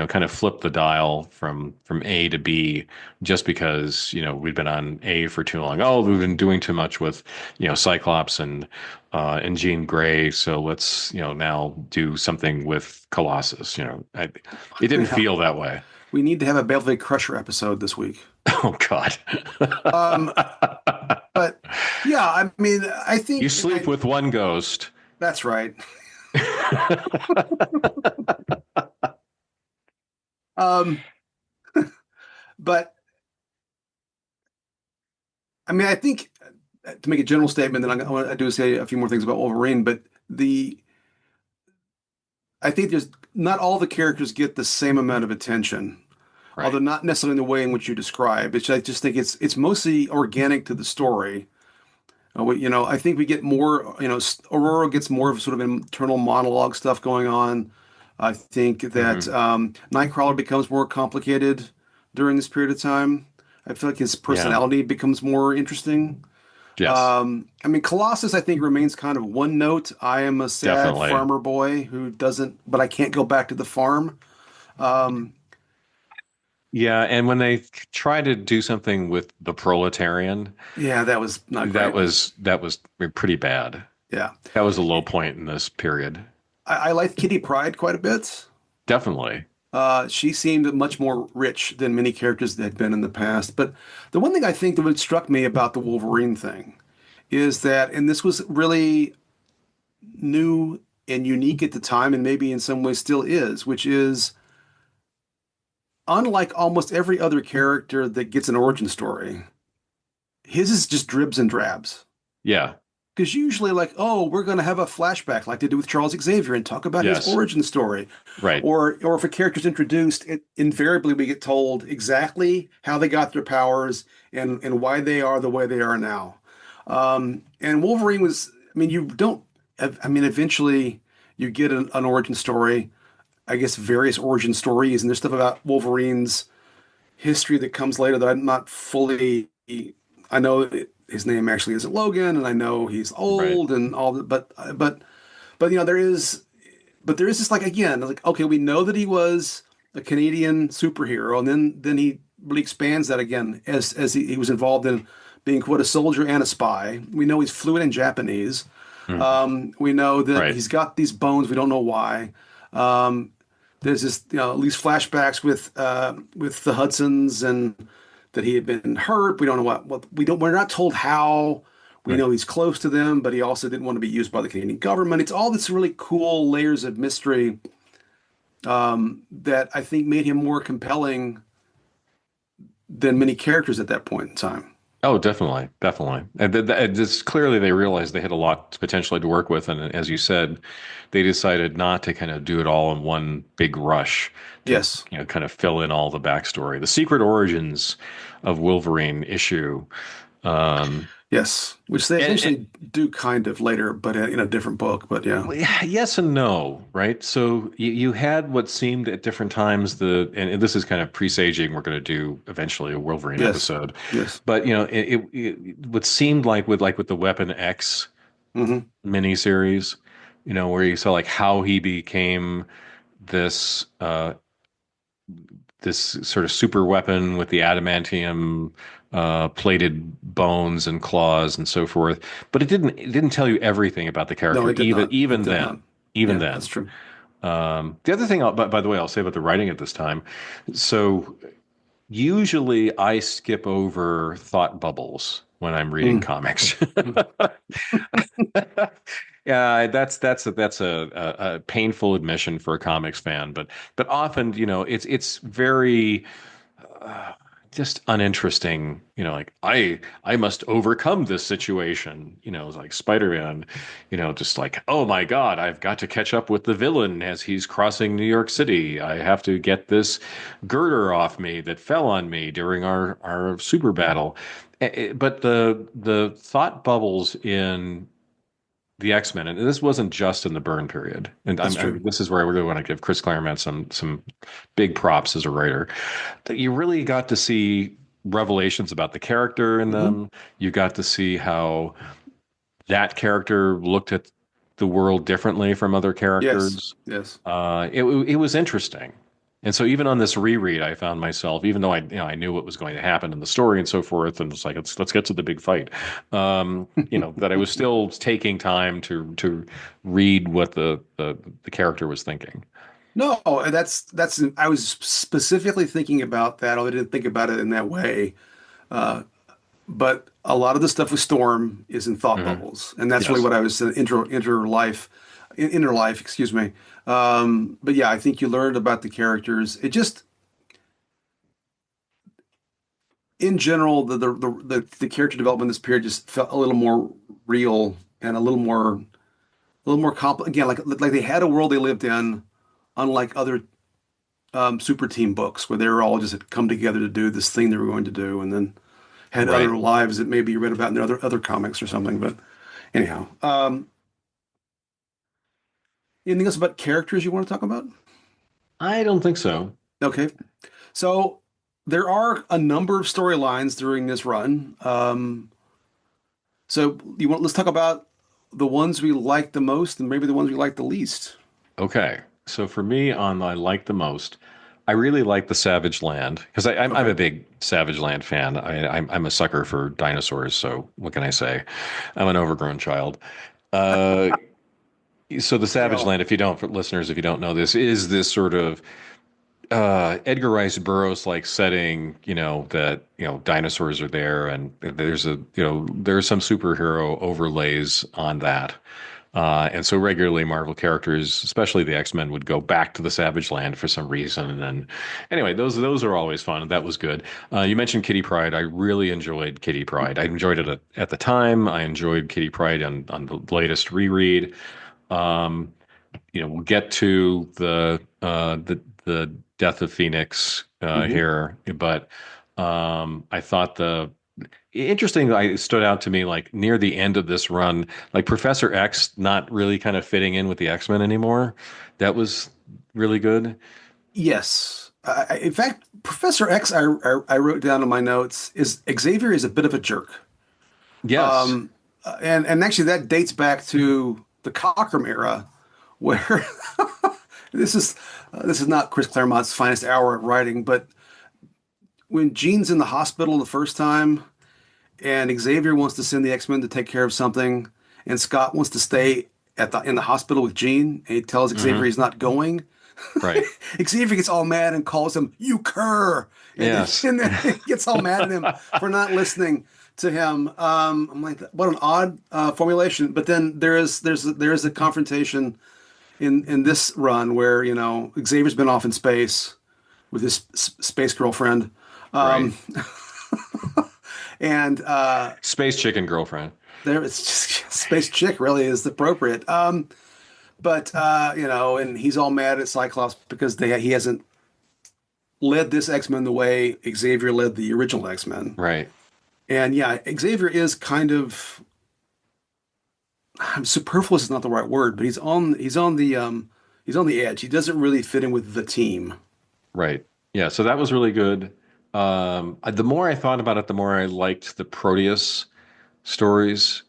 Speaker 2: kind of flip the dial from A to B just because we've been on A for too long. Oh, we've been doing too much with Cyclops and Jean Grey, so let's now do something with Colossus. It didn't
Speaker 1: Yeah.
Speaker 2: feel that way.
Speaker 1: We need to have a Beverly Crusher episode this week.
Speaker 2: Oh God.
Speaker 1: Um, but yeah, I mean, I
Speaker 2: You
Speaker 1: think, and
Speaker 2: sleep with one ghost.
Speaker 1: that's right. Um, but I mean, I think to make a general statement, then I do say a few more things about Wolverine. But the I think there's not all the characters get the same amount of attention, although
Speaker 2: Right.
Speaker 1: not necessarily in the way in which you describe. It's I just think it's mostly organic to the story. I think we get more. Aurora gets more of sort of internal monologue stuff going on. I think that
Speaker 2: Hmm.
Speaker 1: Nightcrawler becomes more complicated during this period of time. I feel like his
Speaker 2: Yeah.
Speaker 1: personality becomes more interesting.
Speaker 2: Yes.
Speaker 1: I mean, Colossus, I think, remains kind of one note. I am a sad
Speaker 2: Definitely.
Speaker 1: farmer boy who doesn't, but I can't go back to the farm. Um,
Speaker 2: Yeah, and when they try to do something with the proletarian,
Speaker 1: yeah, that was not
Speaker 2: that
Speaker 1: great.
Speaker 2: was pretty bad.
Speaker 1: Yeah.
Speaker 2: That was a low point in this period.
Speaker 1: I like Kitty Pryde quite a bit.
Speaker 2: Definitely.
Speaker 1: She seemed much more rich than many characters that had been in the past. But the one thing I think that would struck me about the Wolverine thing is that, and this was really new and unique at the time, and maybe in some ways still is, which is unlike almost every other character that gets an origin story, his is just dribs and drabs.
Speaker 2: Yeah.
Speaker 1: Because usually, like, oh, we're going to have a flashback like they do with Charles Xavier and talk about his
Speaker 2: Yes.
Speaker 1: origin story.
Speaker 2: Right.
Speaker 1: Or if a character's introduced, invariably we get told exactly how they got their powers and why they are the way they are now. And Wolverine was, I mean, you don't, I mean, eventually you get an origin story, I guess various origin stories, and there's stuff about Wolverine's history that comes later that I'm not fully. I know his name actually isn't Logan, and I know he's
Speaker 2: Right.
Speaker 1: old and all that, but there is this like again like okay, we know that he was a Canadian superhero, and then he really expands that again as he was involved in being quote a soldier and a spy. We know he's fluent in Japanese.
Speaker 2: Mhm.
Speaker 1: We know that
Speaker 2: Right.
Speaker 1: he's got these bones. We don't know why. Um, there's this, at least flashbacks with the Hudsons and that he had been hurt. We don't know what we don't. We're not told how. We
Speaker 2: Right.
Speaker 1: know he's close to them, but he also didn't want to be used by the Canadian government. It's all this really cool layers of mystery that I think made him more compelling than many characters at that point in time.
Speaker 2: Oh, definitely, definitely. And it's clearly they realized they had a lot potentially to work with, and as you said, they decided not to kind of do it all in one big rush to,
Speaker 1: Yes,
Speaker 2: kind of fill in all the backstory, the secret origins of Wolverine issue. Um,
Speaker 1: yes, which they
Speaker 2: and
Speaker 1: eventually do kind of later, but in a different book. But yeah,
Speaker 2: well, yeah, yes and no, right? So you had what seemed at different times and this is kind of presaging. We're going to do eventually a Wolverine
Speaker 1: yes,
Speaker 2: episode,
Speaker 1: yes,
Speaker 2: but what seemed like with the Weapon X
Speaker 1: hmm
Speaker 2: miniseries, where you saw like how he became this this sort of super weapon with the adamantium plated bones and claws and so forth. But it didn't tell you everything about the
Speaker 1: No,
Speaker 2: character
Speaker 1: it did not. It
Speaker 2: even
Speaker 1: did not.
Speaker 2: then. Even
Speaker 1: Yeah, that's
Speaker 2: then.
Speaker 1: true.
Speaker 2: The other thing, by the way, I'll say about the writing at this time. So usually I skip over thought bubbles when I'm reading
Speaker 1: Mm,
Speaker 2: comics.
Speaker 1: mm.
Speaker 2: Yeah, that's a painful admission for a comics fan, but often, it's very uh, just uninteresting. Like I must overcome this situation. It's like Spider-Man. Just like, oh my God, I've got to catch up with the villain as he's crossing New York City. I have to get this girder off me that fell on me during our super battle. But the thought bubbles in the X-Men, and this wasn't just in the Byrne period. And
Speaker 1: That's
Speaker 2: I'm
Speaker 1: true.
Speaker 2: this is where I really want to give Chris Claremont some big props as a writer. That you really got to see revelations about the character in
Speaker 1: Hmm
Speaker 2: them. You got to see how that character looked at the world differently from other
Speaker 1: Yes,
Speaker 2: characters.
Speaker 1: yes.
Speaker 2: It was interesting. And so even on this reread, I found myself, even though I knew what was going to happen in the story and so forth, and it's like let's get to the big fight. That I was still taking time to read what the character was thinking.
Speaker 1: No, that's I was specifically thinking about that. I didn't think about it in that way. Uh, but a lot of the stuff with Storm is in thought
Speaker 2: Hmm.
Speaker 1: bubbles, and that's really
Speaker 2: Yes.
Speaker 1: what I was saying, inner life, excuse me. But yeah, I think you learned about the characters. It just, in general, the character development in this period just felt a little more real and a little more complex. Again, like they had a world they lived in, unlike other super team books where they were all just had come together to do this thing they were going to do, and then had
Speaker 2: Right.
Speaker 1: other lives that maybe you read about in their other comics or something. But anyhow, anything else about characters you want to talk about?
Speaker 2: I don't think so.
Speaker 1: Okay, so there are a number of storylines during this run. So let's talk about the ones we like the most and maybe the ones we like the least.
Speaker 2: Okay. So for me, on I like the most, I really like the Savage Land because I'm
Speaker 1: Okay.
Speaker 2: a big Savage Land fan. I'm a sucker for dinosaurs. So what can I say? I'm an overgrown child. Uh, so the
Speaker 1: Aren't we
Speaker 2: Savage
Speaker 1: all?
Speaker 2: Land, if you don't, for listeners, if you don't know this, is this sort of Edgar Rice Burroughs like setting, that dinosaurs are there, and there's some superhero overlays on that. And so regularly Marvel characters, especially the X-Men, would go back to the Savage Land for some reason. And anyway, those are always fun. That was good. You mentioned Kitty Pryde. I really enjoyed Kitty Pryde. I enjoyed it at the time. I enjoyed Kitty Pryde on the latest reread. Um, we'll get to the death of Phoenix
Speaker 1: Hmm.
Speaker 2: here, but I thought the interesting I stood out to me like near the end of this run, like Professor X not really kind of fitting in with the X-Men anymore. That was really good.
Speaker 1: Yes. In fact, Professor X, I wrote down in my notes, is Xavier is a bit of a jerk.
Speaker 2: Yes.
Speaker 1: Um, and actually that dates back to the Cockrum era, where this is not Chris Claremont's finest hour at writing, but when Jean's in the hospital the first time, and Xavier wants to send the X-Men to take care of something, and Scott wants to stay in the hospital with Jean, and he tells Xavier
Speaker 2: Hmm.
Speaker 1: he's not going.
Speaker 2: Right.
Speaker 1: Xavier gets all mad and calls him "you cur," and then,
Speaker 2: Yes.
Speaker 1: and then he gets all mad at him for not listening to him. I'm like, what an odd formulation. But then there is a confrontation in this run where Xavier's been off in space with his space girlfriend,
Speaker 2: Right.
Speaker 1: um, and
Speaker 2: Space Chicken Girlfriend.
Speaker 1: there it's just space chick really is appropriate. But and he's all mad at Cyclops because he hasn't led this X-Men the way Xavier led the original X-Men.
Speaker 2: Right.
Speaker 1: And yeah, Xavier is kind of superfluous is not the right word, but he's on the edge. He doesn't really fit in with the team.
Speaker 2: Right. Yeah. So that was really good. The more I thought about it, the more I liked the Proteus stories.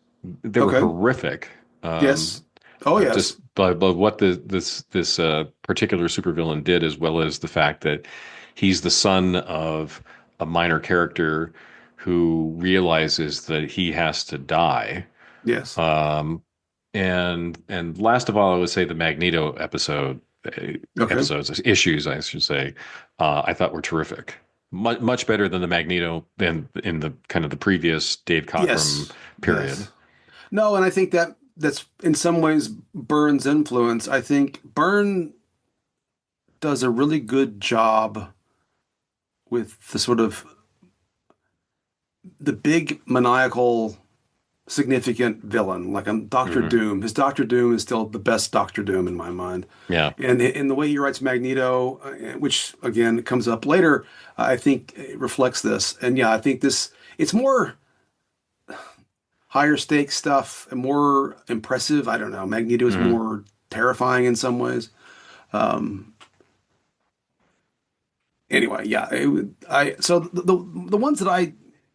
Speaker 2: They were
Speaker 1: Okay.
Speaker 2: horrific.
Speaker 1: Yes. Oh yes.
Speaker 2: Just by what this particular supervillain did, as well as the fact that he's the son of a minor character who realizes that he has to die.
Speaker 1: Yes.
Speaker 2: Um, and last of all, I would say the Magneto
Speaker 1: Okay.
Speaker 2: episodes, issues, I should say, I thought were terrific. Much better than the Magneto than in the kind of the previous Dave Cockrum
Speaker 1: Yes.
Speaker 2: period.
Speaker 1: Yes. No, and I think that's in some ways Byrne's influence. I think Byrne does a really good job with the sort of the big maniacal significant villain like Doctor
Speaker 2: Hmm.
Speaker 1: Doom. His Doctor Doom is still the best Doctor Doom in my mind.
Speaker 2: Yeah.
Speaker 1: And in the way he writes Magneto, which again comes up later, I think it reflects this. And yeah, I think it's more higher stakes stuff and more impressive. I don't know. Magneto is
Speaker 2: Hmm.
Speaker 1: more terrifying in some ways. Um, anyway, yeah, I so the ones that I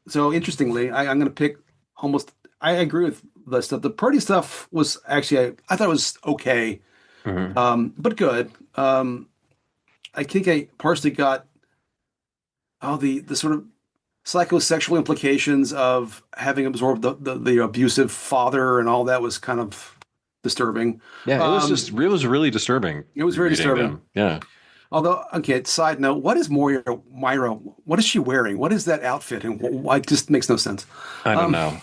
Speaker 1: so interestingly, I'm going to pick almost. I agree with the stuff. The Purdy stuff was actually I thought it was okay,
Speaker 2: Hmm.
Speaker 1: but good. I think I partially got the sort of psychosexual implications of having absorbed the abusive father and all that was kind of disturbing.
Speaker 2: Yeah, it was really disturbing
Speaker 1: It was very
Speaker 2: rereading
Speaker 1: disturbing.
Speaker 2: them. Yeah.
Speaker 1: Although, okay, side note, what is Moira? What is she wearing? What is that outfit? And why it just makes no sense.
Speaker 2: I don't
Speaker 1: Um,
Speaker 2: know.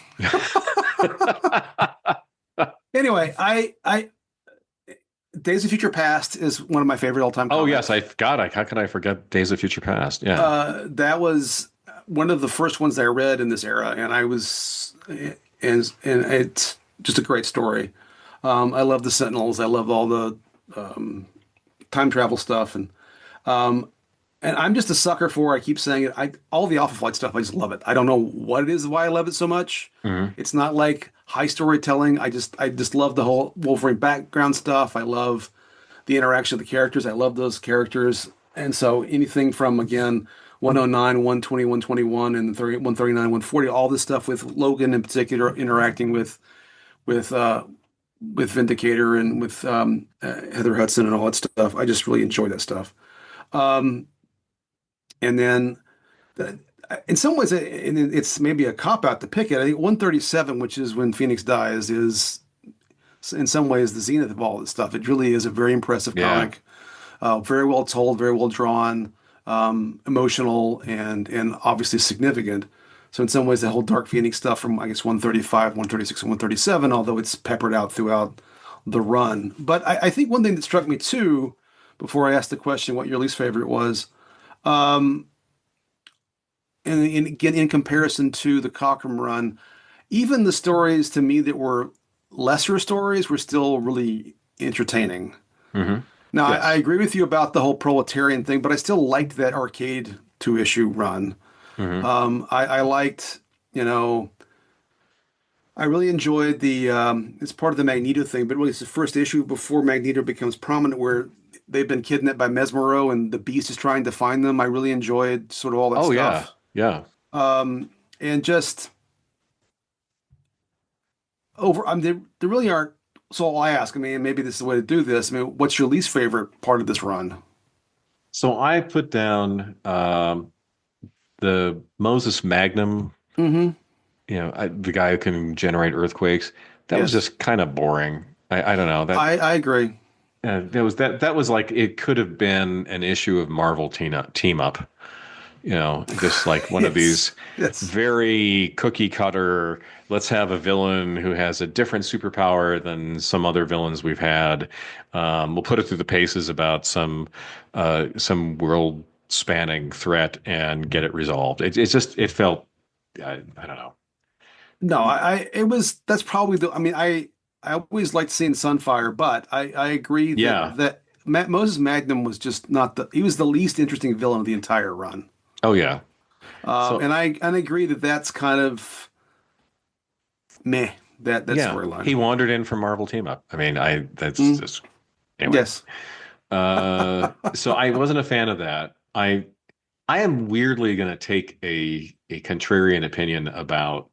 Speaker 1: anyway, Days of Future Past is one of my favorite all-time
Speaker 2: Oh yes,
Speaker 1: comics.
Speaker 2: I God, how could I forget Days of Future Past? Yeah.
Speaker 1: That was one of the first ones I read in this era, and I was, and it's just a great story. I love the Sentinels. I love all the time travel stuff, and I'm just a sucker for. I keep saying it. All the Alpha Flight stuff. I just love it. I don't know what it is why I love it so much.
Speaker 2: Hmm.
Speaker 1: It's not like high storytelling. I just love the whole Wolverine background stuff. I love the interaction of the characters. I love those characters. And so anything from, again, 109, 120, 121, and 30, 139, 140, all this stuff with Logan in particular interacting with uh, with Vindicator and with Heather Hudson and all that stuff. I just really enjoy that stuff. Um, and then the, in some ways, it's maybe a cop out to pick it. I think 137, which is when Phoenix dies, is in some ways the zenith of all this stuff. It really is a very impressive
Speaker 2: Yeah.
Speaker 1: comic. Very well told, very well drawn, emotional, and obviously significant. So in some ways, the whole Dark Phoenix stuff from I guess 135, 136, and 137, although it's peppered out throughout the run. But I think one thing that struck me too, before I asked the question, what your least favorite was, um, and again in comparison to the Cockrum run, even the stories to me that were lesser stories were still really entertaining.
Speaker 2: Hmm.
Speaker 1: Now, I
Speaker 2: Yes.
Speaker 1: agree with you about the whole proletarian thing, but I still liked that arcade two issue run.
Speaker 2: Hmm.
Speaker 1: I liked, you know, I really enjoyed it's part of the Magneto thing, but really it's the first issue before Magneto becomes prominent where they've been kidnapped by Mesmero and the Beast is trying to find them. I really enjoyed sort of all that
Speaker 2: Oh yeah.
Speaker 1: stuff.
Speaker 2: Yeah.
Speaker 1: And just there really aren't, so I ask, I mean, maybe this is the way to do this. I mean, what's your least favorite part of this run?
Speaker 2: So I put down the Moses Magnum,
Speaker 1: Mm-hmm.
Speaker 2: the guy who can generate earthquakes. That was
Speaker 1: Yes.
Speaker 2: just kind of boring. I don't know that.
Speaker 1: I agree.
Speaker 2: That was like it could have been an issue of Marvel team up. Just like one of
Speaker 1: Yes.
Speaker 2: these
Speaker 1: Yes.
Speaker 2: very cookie cutter. Let's have a villain who has a different superpower than some other villains we've had. We'll put it through the paces about some world spanning threat and get it resolved. It felt I don't know.
Speaker 1: No, it was, that's probably I mean, I always liked seeing Sunfire, but I agree
Speaker 2: Yeah.
Speaker 1: Moses Magnum was just not he was the least interesting villain of the entire run.
Speaker 2: Oh yeah.
Speaker 1: And
Speaker 2: So
Speaker 1: I agree that that's kind of meh, that
Speaker 2: yeah, he
Speaker 1: storyline.
Speaker 2: wandered in from Marvel Team Up. I mean, I that's
Speaker 1: Mm,
Speaker 2: just anyway.
Speaker 1: yes.
Speaker 2: So I wasn't a fan of that. I am weirdly going to take a contrarian opinion about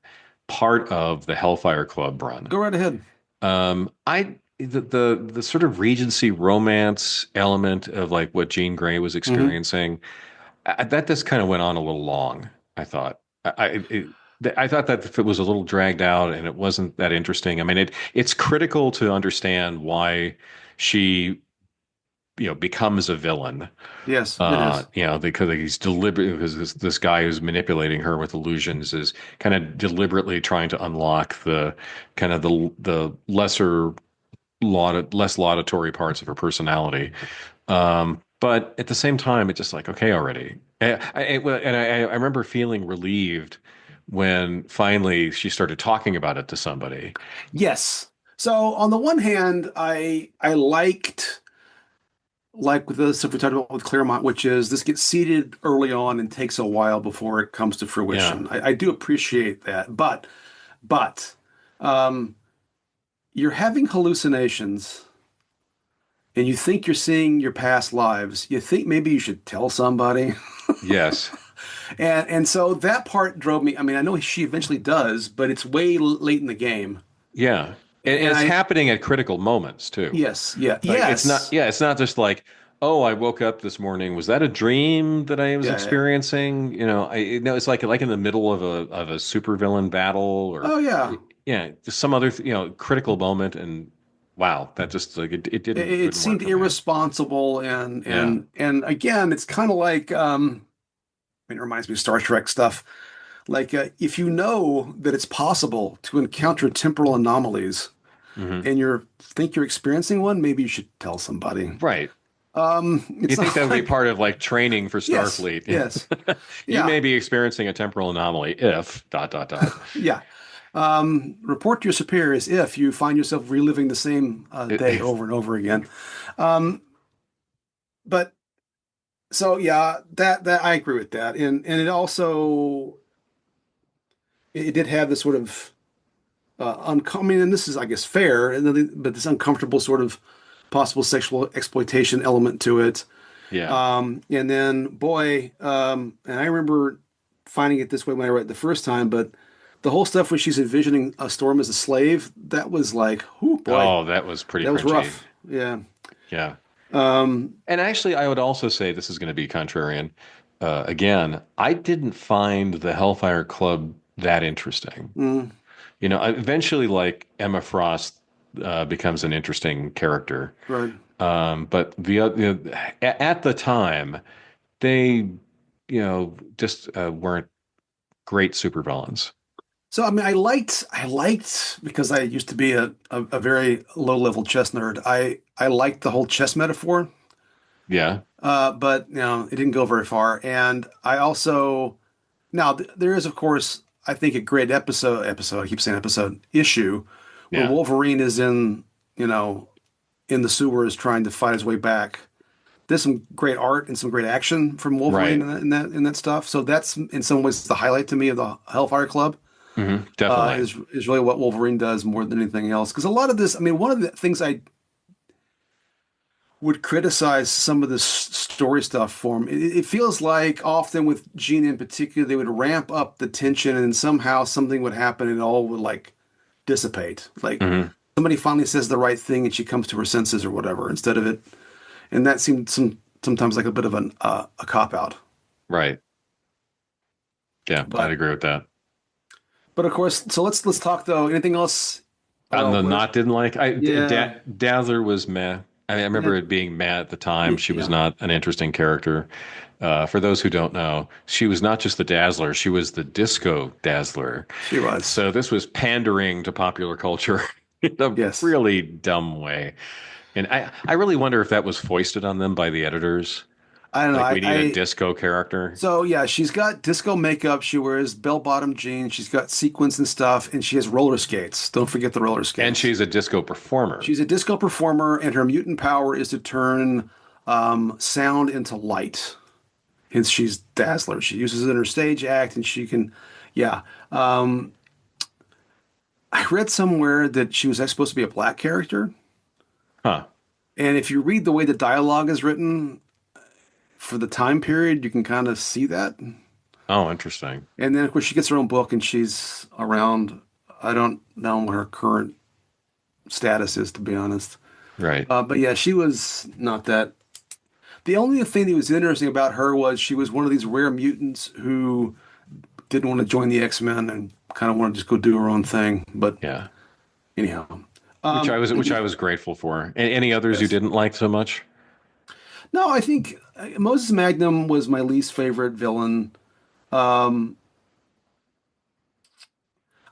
Speaker 2: part of the Hellfire Club run.
Speaker 1: Go right ahead.
Speaker 2: I the sort of Regency romance element of like what Jean Grey was
Speaker 1: Hmm.
Speaker 2: experiencing, that just kind of went on a little long. I thought. I thought that if it was a little dragged out and it wasn't that interesting. I mean, it's critical to understand why she becomes a villain,
Speaker 1: Yes, it is.
Speaker 2: because he's deliberate, because this guy who's manipulating her with illusions is kind of deliberately trying to unlock the kind of the less laudatory parts of her personality. But at the same time, it's just like, okay, already. I remember feeling relieved when finally she started talking about it to somebody.
Speaker 1: Yes. So on the one hand, I liked like with the stuff we talked about with Claremont, which is this gets seeded early on and takes a while before it comes to
Speaker 2: Yeah.
Speaker 1: fruition. I do appreciate that, but um, you're having hallucinations and you think you're seeing your past lives. You think maybe you should tell somebody,
Speaker 2: Yes.
Speaker 1: and so that part drove me. I mean, I know she eventually does, but it's way late in the game,
Speaker 2: Yeah. And
Speaker 1: and
Speaker 2: it's
Speaker 1: I
Speaker 2: happening at critical moments too.
Speaker 1: yes, yeah,
Speaker 2: Like it's not,
Speaker 1: yes,
Speaker 2: yeah, it's not just like, oh, I woke up this morning. Was that a dream that I was
Speaker 1: yeah.
Speaker 2: experiencing? It's like in the middle of a supervillain battle or
Speaker 1: Oh yeah.
Speaker 2: yeah, just some other, critical moment. And wow, that just like it
Speaker 1: It
Speaker 2: wouldn't work
Speaker 1: seemed
Speaker 2: for me.
Speaker 1: irresponsible, and
Speaker 2: Yeah.
Speaker 1: again, it's kind of like it reminds me of Star Trek stuff. Like if you know that it's possible to encounter temporal anomalies
Speaker 2: Hmm.
Speaker 1: and you think you're experiencing one, maybe you should tell somebody.
Speaker 2: Right. You
Speaker 1: It's
Speaker 2: think that
Speaker 1: not
Speaker 2: would be
Speaker 1: like
Speaker 2: part of like training for
Speaker 1: yes,
Speaker 2: Starfleet?
Speaker 1: yes,
Speaker 2: You
Speaker 1: yeah,
Speaker 2: may be experiencing a temporal anomaly if dot dot dot.
Speaker 1: yeah. Report to your superiors if you find yourself reliving the same day over and over again. Um, but so yeah, that I agree with that, and it also it did have this sort of uncommon, and this is I guess fair, but this uncomfortable sort of possible sexual exploitation element to it.
Speaker 2: Yeah.
Speaker 1: And then boy, and I remember finding it this way when I read it the first time, but the whole stuff where she's envisioning a Storm as a slave, that was like, oh boy,
Speaker 2: Oh, that was pretty
Speaker 1: that was
Speaker 2: cringy.
Speaker 1: rough. Yeah.
Speaker 2: Yeah.
Speaker 1: Um,
Speaker 2: And actually, I would also say this is going to be contrarian. Again, I didn't find the Hellfire Club that interesting.
Speaker 1: mm,
Speaker 2: Eventually, like Emma Frost becomes an interesting character.
Speaker 1: right.
Speaker 2: But at the time, they, just weren't great supervillains.
Speaker 1: So I mean, I liked because I used to be a very low level chess nerd. I liked the whole chess metaphor,
Speaker 2: Yeah,
Speaker 1: but it didn't go very far. And I also now there is of course I think a great episode. I keep saying episode issue where
Speaker 2: yeah,
Speaker 1: Wolverine is you know in the sewers trying to fight his way back. There's some great art and some great action from Wolverine
Speaker 2: right.
Speaker 1: in that stuff. So that's in some ways the highlight to me of the Hellfire Club.
Speaker 2: Definitely.
Speaker 1: Is really what Wolverine does more than anything else. Because a lot of this, I mean, one of the things I would criticize some of this story stuff for him, it feels like often with Jean in particular, they would ramp up the tension and somehow something would happen and it all would like dissipate. Like
Speaker 2: Hmm.
Speaker 1: somebody finally says the right thing and she comes to her senses or whatever instead of it. And that seemed sometimes like a bit of a cop out.
Speaker 2: Right. Yeah, I'd
Speaker 1: But
Speaker 2: agree with that.
Speaker 1: of course, so let's talk though. Anything else?
Speaker 2: On
Speaker 1: Well,
Speaker 2: the not didn't like,
Speaker 1: yeah,
Speaker 2: Dazzler was meh. I remember
Speaker 1: yeah,
Speaker 2: it being meh at the time. She was
Speaker 1: yeah.
Speaker 2: not an interesting character. For those who don't know, she was not just the Dazzler; she was the Disco Dazzler.
Speaker 1: She was.
Speaker 2: So this was pandering to popular culture in a
Speaker 1: Yes.
Speaker 2: really dumb way. And I really wonder if that was foisted on them by the editors.
Speaker 1: I don't know.
Speaker 2: Like,
Speaker 1: I,
Speaker 2: we need a
Speaker 1: I
Speaker 2: disco character.
Speaker 1: so yeah, she's got disco makeup. She wears bell-bottom jeans. She's got sequins and stuff, and she has roller skates. Don't forget the roller
Speaker 2: And
Speaker 1: skates.
Speaker 2: she's a disco performer.
Speaker 1: She's a disco performer, and her mutant power is to turn sound into light. Hence, she's Dazzler. She uses it in her stage act, and she can, yeah. Um, I read somewhere that she was supposed to be a black character,
Speaker 2: Huh.
Speaker 1: and if you read the way the dialogue is written for the time period, you can kind of see that.
Speaker 2: Oh, interesting.
Speaker 1: And then, of course, she gets her own book and she's around. I don't know what her current status is, to be honest.
Speaker 2: Right.
Speaker 1: But yeah, she was not that. The only thing that was interesting about her was she was one of these rare mutants who didn't want to join the X-Men and kind of wanted to just go do her own thing. But
Speaker 2: Yeah.
Speaker 1: anyhow,
Speaker 2: Which I was grateful for. Any others you
Speaker 1: yes.
Speaker 2: didn't like so much?
Speaker 1: No, I think Moses Magnum was my least favorite villain. Um,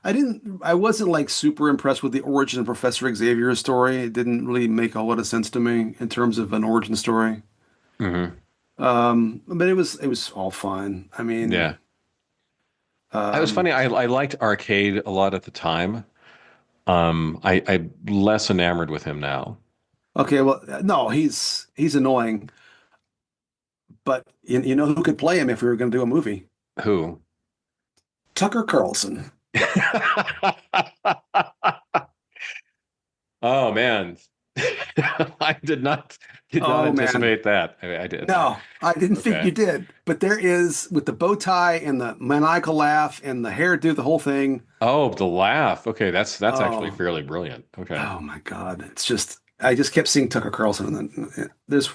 Speaker 1: I wasn't like super impressed with the origin of Professor Xavier's story. It didn't really make a lot of sense to me in terms of an origin story.
Speaker 2: Hmm.
Speaker 1: But it was all fine. I mean,
Speaker 2: Yeah. It was
Speaker 1: um,
Speaker 2: funny. I liked Arcade a lot at the time. I'm less enamored with him now.
Speaker 1: okay, well, no, he's annoying, but you know who could play him if we were going to do a movie?
Speaker 2: Who?
Speaker 1: Tucker Carlson.
Speaker 2: Oh man. I did not
Speaker 1: Oh man,
Speaker 2: anticipate that. I did.
Speaker 1: no, I didn't think
Speaker 2: Okay.
Speaker 1: you did. But there is with the bow tie and the maniacal laugh and the hairdo, the whole thing.
Speaker 2: Oh, the laugh. Okay, that's actually
Speaker 1: Oh,
Speaker 2: fairly brilliant. Okay.
Speaker 1: oh my God, it's just I just kept seeing Tucker Carlson, and then there's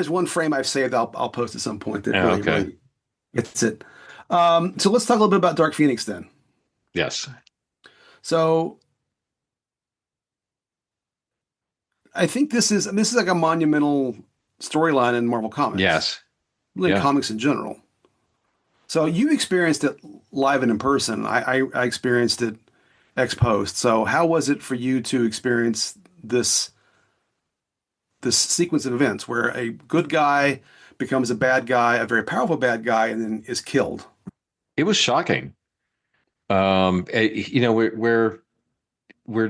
Speaker 1: one frame I've saved. I'll post at some point that
Speaker 2: Yeah,
Speaker 1: really
Speaker 2: okay.
Speaker 1: really gets it. So let's talk a little bit about Dark Phoenix then.
Speaker 2: Yes.
Speaker 1: So I think this is like a monumental storyline in Marvel Comics,
Speaker 2: Yes.
Speaker 1: really
Speaker 2: Yeah.
Speaker 1: comics in general. So you experienced it live and in person. I experienced it ex post. So how was it for you to experience this sequence of events where a good guy becomes a bad guy, a very powerful bad guy, and then is killed?
Speaker 2: It was shocking. You know, where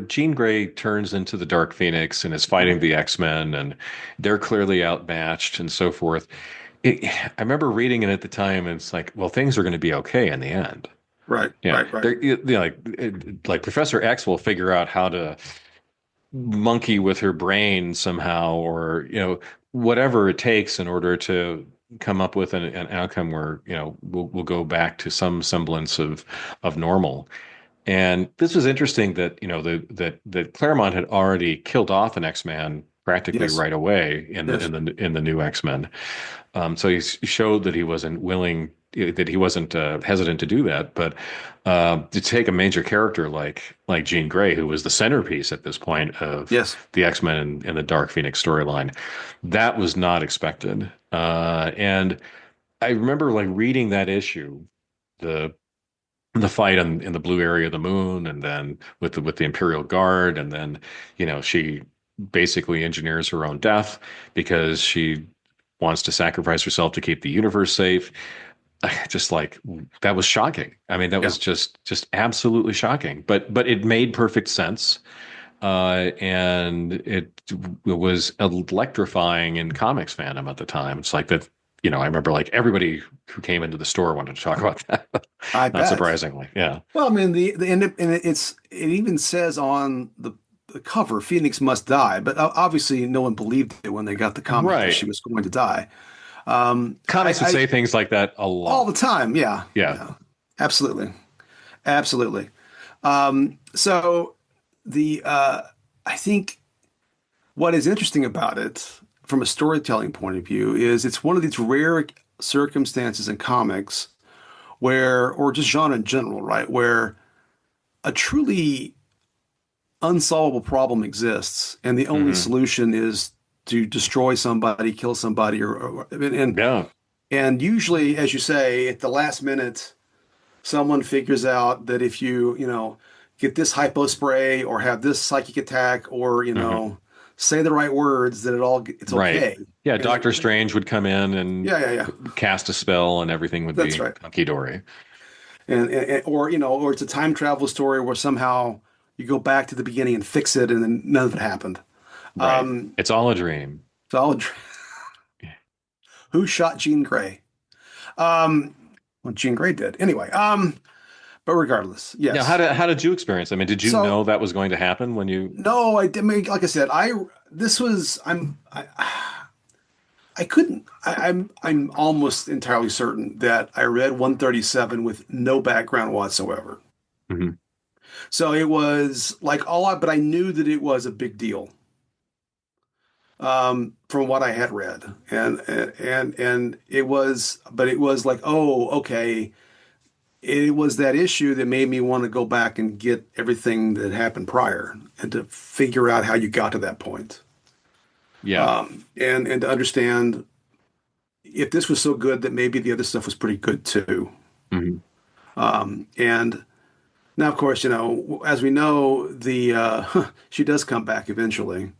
Speaker 2: Jean Grey turns into the Dark Phoenix and is fighting
Speaker 1: Mhm.
Speaker 2: the X-Men, and they're clearly outmatched and so forth. I remember reading it at the time, and it's like, well, things are going to be okay in the end.
Speaker 1: Right,
Speaker 2: Yeah,
Speaker 1: right, right.
Speaker 2: they're like Professor X will figure out how to monkey with her brain somehow, or whatever it takes in order to come up with an outcome where we'll go back to some semblance of normal. And this was interesting that that Claremont had already killed off an X-Man practically
Speaker 1: Yes,
Speaker 2: right away in the
Speaker 1: yes,
Speaker 2: in the new X-Men. So he showed that he wasn't willing, that he wasn't hesitant to do that. But to take a major character like Jean Grey, who was the centerpiece at this point of
Speaker 1: yes.
Speaker 2: the X-Men and the Dark Phoenix storyline, that was not expected. And I remember like reading that issue, the fight in the blue area of the moon, and then with the Imperial Guard, and then she basically engineers her own death because she wants to sacrifice herself to keep the universe safe. Just like that was shocking. I mean, that
Speaker 1: Yeah.
Speaker 2: was just absolutely shocking. But it made perfect sense, and it was electrifying in comics fandom at the time. It's like that. I remember like everybody who came into the store wanted to talk about that.
Speaker 1: I
Speaker 2: Not
Speaker 1: bet.
Speaker 2: surprisingly, yeah.
Speaker 1: Well, I mean, the end, and it even says on the cover, Phoenix must die, but obviously no one believed it when they got the comic that she
Speaker 2: Right.
Speaker 1: was going to die.
Speaker 2: Comics would
Speaker 1: I
Speaker 2: say things like that a
Speaker 1: all the
Speaker 2: lot.
Speaker 1: time, yeah,
Speaker 2: Yeah.
Speaker 1: yeah, absolutely, absolutely. So the I think what is interesting about it from a storytelling point of view is it's one of these rare circumstances in comics where, or just genre in general, right, where a truly unsolvable problem exists, and the only
Speaker 2: Hmm.
Speaker 1: solution is to destroy somebody, kill somebody,
Speaker 2: Yeah.
Speaker 1: and usually, as you say, at the last minute, someone figures out that if you get this hypo spray or have this psychic attack or
Speaker 2: Hmm.
Speaker 1: say the right words, that it's
Speaker 2: Right.
Speaker 1: okay.
Speaker 2: Yeah.
Speaker 1: And
Speaker 2: Doctor Strange would come in and
Speaker 1: yeah, yeah, yeah,
Speaker 2: cast a spell, and everything would
Speaker 1: that's
Speaker 2: be
Speaker 1: right.
Speaker 2: hunky dory.
Speaker 1: Or it's a time travel story where somehow you go back to the beginning and fix it, and then none of it happened.
Speaker 2: Right.
Speaker 1: Um,
Speaker 2: It's all a dream.
Speaker 1: Solid. Who shot Jean Grey? Well, Jean Grey did. Anyway, but regardless,
Speaker 2: Now,
Speaker 1: yes.
Speaker 2: how did you experience? I mean, did you
Speaker 1: So
Speaker 2: know that was going to happen when you?
Speaker 1: no, I didn't. Like I said, this was I couldn't. I'm almost entirely certain that I read 137 with no background whatsoever.
Speaker 2: Mhm.
Speaker 1: So it was like but I knew that it was a big deal from what I had read, and it was like, oh, okay. It was that issue that made me want to go back and get everything that happened prior and to figure out how you got to that point.
Speaker 2: Yeah.
Speaker 1: And to understand if this was so good that maybe the other stuff was pretty good too.
Speaker 2: Hmm.
Speaker 1: And now, of course, as we know, the she does come back eventually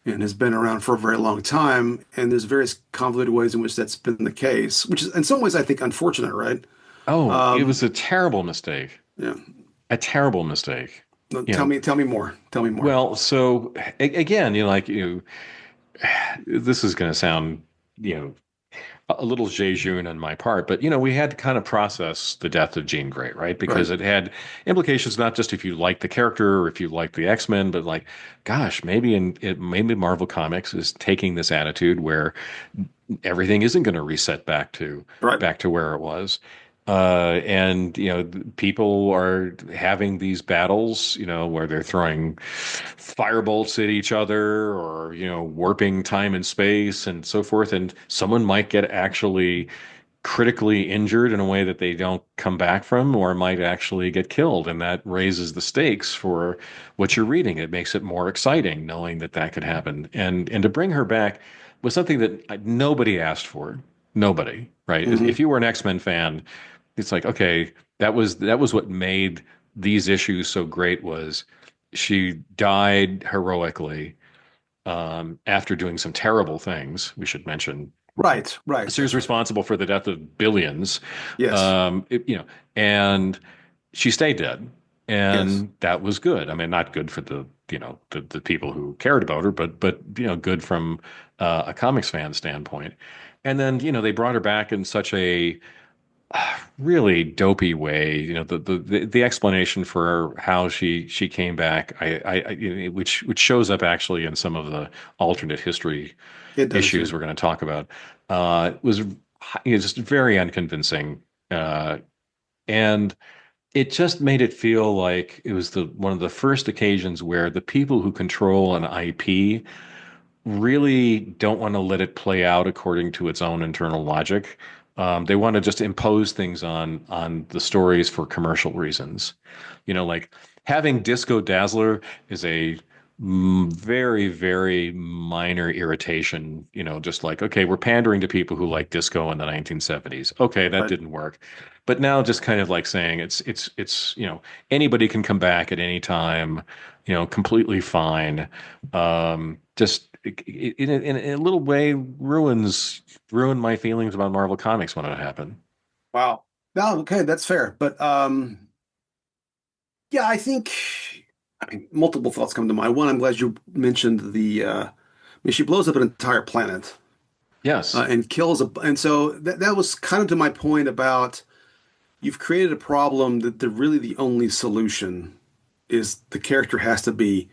Speaker 1: and has been around for a very long time. And there's various convoluted ways in which that's been the case, which is in some ways I think unfortunate, right?
Speaker 2: Oh, it was a terrible mistake.
Speaker 1: Yeah.
Speaker 2: A terrible mistake.
Speaker 1: No,
Speaker 2: You know.
Speaker 1: tell me more. Tell me more.
Speaker 2: Well, so again, this is going to sound, you know, a little jejune on my part, but we had to kind of process the death of Jean Grey, right?
Speaker 1: Right.
Speaker 2: Because it had implications not just if you like the character or if you like the X-Men, but like, gosh, maybe Marvel Comics is taking this attitude where everything isn't going to reset
Speaker 1: Right.
Speaker 2: back to where it was. And people are having these battles, where they're throwing firebolts at each other, or warping time and space and so forth. And someone might get actually critically injured in a way that they don't come back from, or might actually get killed. And that raises the stakes for what you're reading. It makes it more exciting knowing that that could happen. And to bring her back was something that nobody asked for. Nobody, right? If
Speaker 1: Hmm.
Speaker 2: you were an X-Men fan, it's like, okay, that was what made these issues so great, was she died heroically after doing some terrible things. We should mention
Speaker 1: Right, right.
Speaker 2: she was
Speaker 1: That's right.
Speaker 2: responsible for the death of billions,
Speaker 1: Yes,
Speaker 2: and she stayed dead,
Speaker 1: yes.
Speaker 2: and that was good. I mean, not good for the people who cared about her, but good from a comics fan standpoint. And then they brought her back in such a really dopey way. The explanation for how she came back, which shows up actually in some of the alternate history
Speaker 1: It does. Yeah.
Speaker 2: issues we're going to talk about, was just very unconvincing, and it just made it feel like it was the one of the first occasions where the people who control an IP really don't want to let it play out according to its own internal logic. They want to just impose things on the stories for commercial reasons. Like having Disco Dazzler is a very, very minor irritation. Just like, okay, we're pandering to people who like disco in the 1970s. Okay, that
Speaker 1: Right.
Speaker 2: didn't work. But now just kind of like saying it's anybody can come back at any time, completely fine. Just in a little way ruined my feelings about Marvel Comics when it happened.
Speaker 1: Wow. No, okay, that's fair. But yeah, I mean, multiple thoughts come to mind. One, I'm glad you mentioned I mean, she blows up an entire planet
Speaker 2: Yes.
Speaker 1: and and so that was kind of to my point about you've created a problem that really the only solution is the character has to be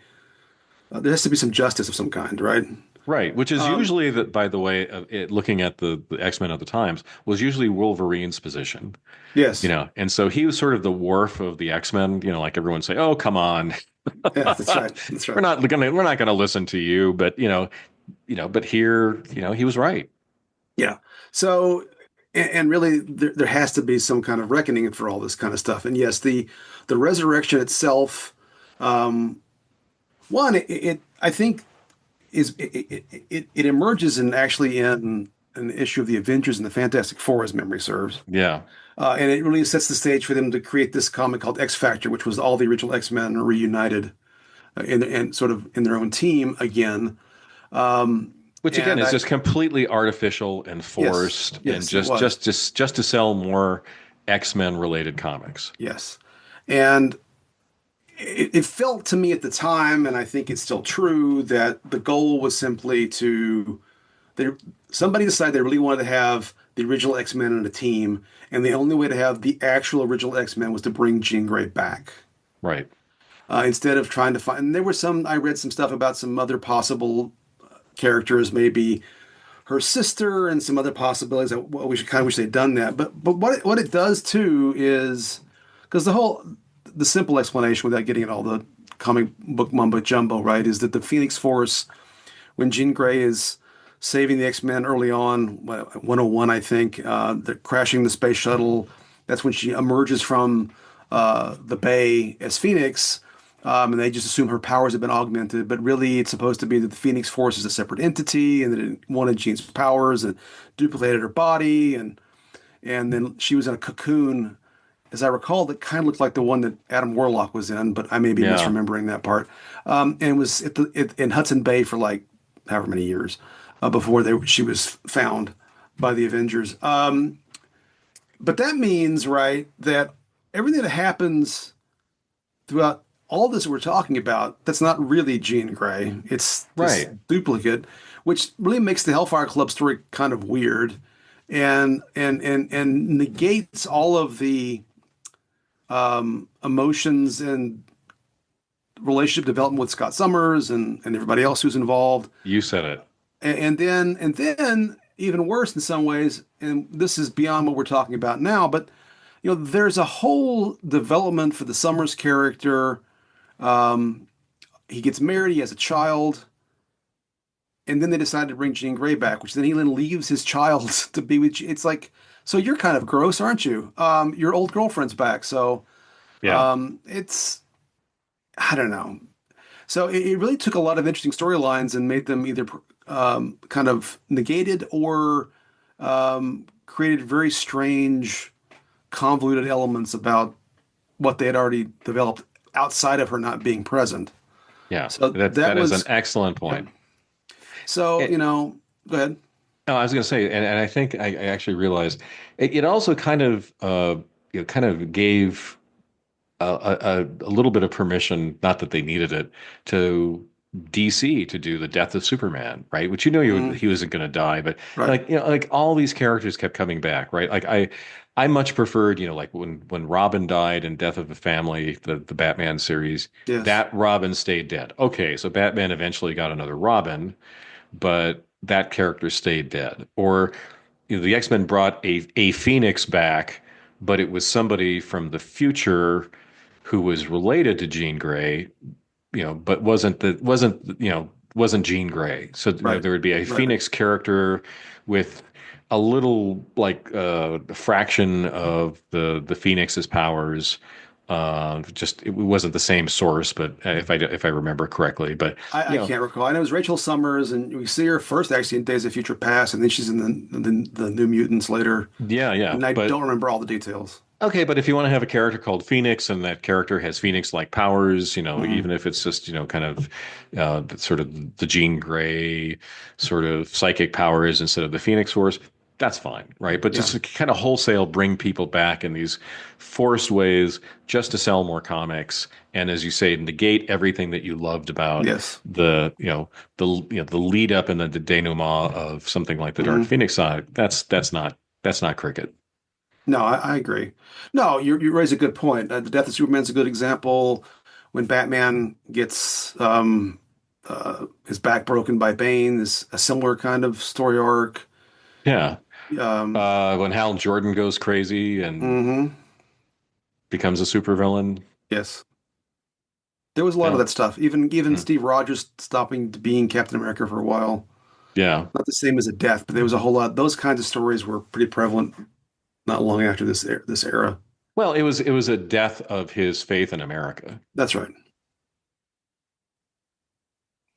Speaker 1: there has to be some justice of some kind, right?
Speaker 2: Right, which is
Speaker 1: Um,
Speaker 2: usually that, by the way, looking at the X-Men of the times, was usually Wolverine's position,
Speaker 1: yes,
Speaker 2: and so he was sort of the Worf of the X-Men, like everyone say, "Oh, come on,
Speaker 1: yeah, that's right, that's right.
Speaker 2: we're not gonna listen to you," but but here, he was right.
Speaker 1: Yeah. So, and really, there has to be some kind of reckoning for all this kind of stuff. And yes, the resurrection itself, um, one, I think it emerges in actually in an issue of the Avengers and the Fantastic Four, as memory serves.
Speaker 2: Yeah,
Speaker 1: And it really sets the stage for them to create this comic called X Factor, which was all the original X-Men reunited and sort of in their own team again. Um,
Speaker 2: which again
Speaker 1: and
Speaker 2: is just completely artificial and
Speaker 1: yes,
Speaker 2: forced, and
Speaker 1: yes, it
Speaker 2: just
Speaker 1: was.
Speaker 2: just just just to sell more X-Men related comics.
Speaker 1: Yes. And it felt to me at the time, and I think it's still true, that the goal was simply they, somebody decided they really wanted to have the original X-Men on a team, and the only way to have the actual original X-Men was to bring Jean Grey back.
Speaker 2: Right.
Speaker 1: Instead of trying to find, and there were I read some stuff about some other possible characters, maybe her sister and some other possibilities. Well, we should kind of wish they'd done that. But what it does too is because the simple explanation without getting at all the comic book mumbo jumbo, right, is that the Phoenix Force, when Jean Grey is saving the X-Men early on, 101, I think, they're crashing the space shuttle. That's when she emerges from the bay as Phoenix. And they just assume her powers have been augmented, but really it's supposed to be that the Phoenix Force is a separate entity, and that it wanted Jean's powers and duplicated her body, and then she was in a cocoon, as I recall, that kind of looked like the one that Adam Warlock was in, but I may be
Speaker 2: Yeah.
Speaker 1: misremembering that part. And was in Hudson Bay for like however many years before she was found by the Avengers. But that means, right, that everything that happens throughout all this we're talking about, that's not really Jean Grey. It's this
Speaker 2: Right.
Speaker 1: duplicate, which really makes the Hellfire Club story kind of weird and negates all of the emotions and relationship development with Scott Summers and everybody else who's involved.
Speaker 2: You said it.
Speaker 1: And then even worse in some ways, and this is beyond what we're talking about now, but there's a whole development for the Summers character. He gets married, he has a child, and then they decide to bring Jean Grey back, which then he then leaves his child to be with. It's like So you're kind of gross, aren't you? Your old girlfriend's back, so
Speaker 2: Yeah.
Speaker 1: it's I don't know. So it really took a lot of interesting storylines and made them either kind of negated or created very strange, convoluted elements about what they had already developed outside of her not being present.
Speaker 2: Yeah.
Speaker 1: So that
Speaker 2: That is an
Speaker 1: was,
Speaker 2: excellent
Speaker 1: yeah.
Speaker 2: point.
Speaker 1: So,
Speaker 2: It,
Speaker 1: go ahead.
Speaker 2: no, I was going to say, and I think I actually realized it also kind of kind of gave a little bit of permission, not that they needed it, to DC to do the death of Superman, right? Which
Speaker 1: Mm,
Speaker 2: he wasn't going to die, but
Speaker 1: right.
Speaker 2: like like all these characters kept coming back, right? Like I much preferred, like when Robin died in Death of the Family, the Batman series,
Speaker 1: Yes.
Speaker 2: that Robin stayed dead. Okay, so Batman eventually got another Robin, but that character stayed dead. Or the X-Men brought a Phoenix back, but it was somebody from the future who was related to Jean Grey, but wasn't Jean Grey. So
Speaker 1: Right.
Speaker 2: there would be a
Speaker 1: Right.
Speaker 2: Phoenix character with a little like fraction of the Phoenix's powers. Just it wasn't the same source, but if I remember correctly, but
Speaker 1: I
Speaker 2: you know,
Speaker 1: can't recall. I know it was Rachel Summers, and we see her first actually in Days of Future Past, and then she's in the New Mutants later,
Speaker 2: yeah,
Speaker 1: and I don't
Speaker 2: but
Speaker 1: remember all the details.
Speaker 2: okay, but if you want to have a character called Phoenix and that character has Phoenix-like powers,
Speaker 1: Hmm.
Speaker 2: even if it's just, kind of sort of the Jean Grey sort of psychic powers instead of the Phoenix Force, that's fine, right? But just
Speaker 1: Yeah.
Speaker 2: to kind of wholesale bring people back in these forced ways just to sell more comics, and as you say, negate everything that you loved about
Speaker 1: Yes.
Speaker 2: the lead up and the denouement of something like the Dark
Speaker 1: Hmm.
Speaker 2: Phoenix side. That's not cricket.
Speaker 1: No, I agree. No, you raise a good point. The Death of Superman's a good example. When Batman gets his back broken by Bane is a similar kind of story arc.
Speaker 2: Yeah.
Speaker 1: Um,
Speaker 2: When Hal Jordan goes crazy and
Speaker 1: hmm.
Speaker 2: becomes a supervillain.
Speaker 1: Yes. There was a lot of
Speaker 2: Yeah.
Speaker 1: that stuff. Even
Speaker 2: Mm.
Speaker 1: Steve Rogers stopping to being Captain America for a while.
Speaker 2: Yeah.
Speaker 1: Not the same as a death, but there was a whole lot. Those kinds of stories were pretty prevalent not long after this era.
Speaker 2: Well, it was a death of his faith in America.
Speaker 1: That's right.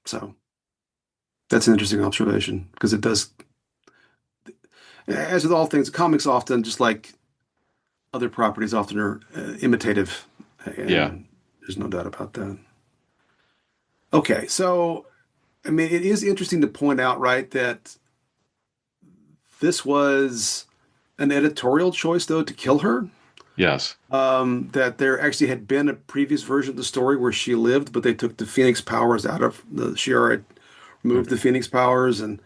Speaker 1: So that's an interesting observation because it does, as with all things, comics often, just like other properties, often are imitative,
Speaker 2: Yeah.
Speaker 1: and there's no doubt about that. Okay, so I mean, it is interesting to point out, right, that this was an editorial choice, though, to kill her.
Speaker 2: Yes.
Speaker 1: That there actually had been a previous version of the story where she lived, but they took the Phoenix powers out of the Shi'ar had removed the
Speaker 2: Mhm.
Speaker 1: Phoenix powers, and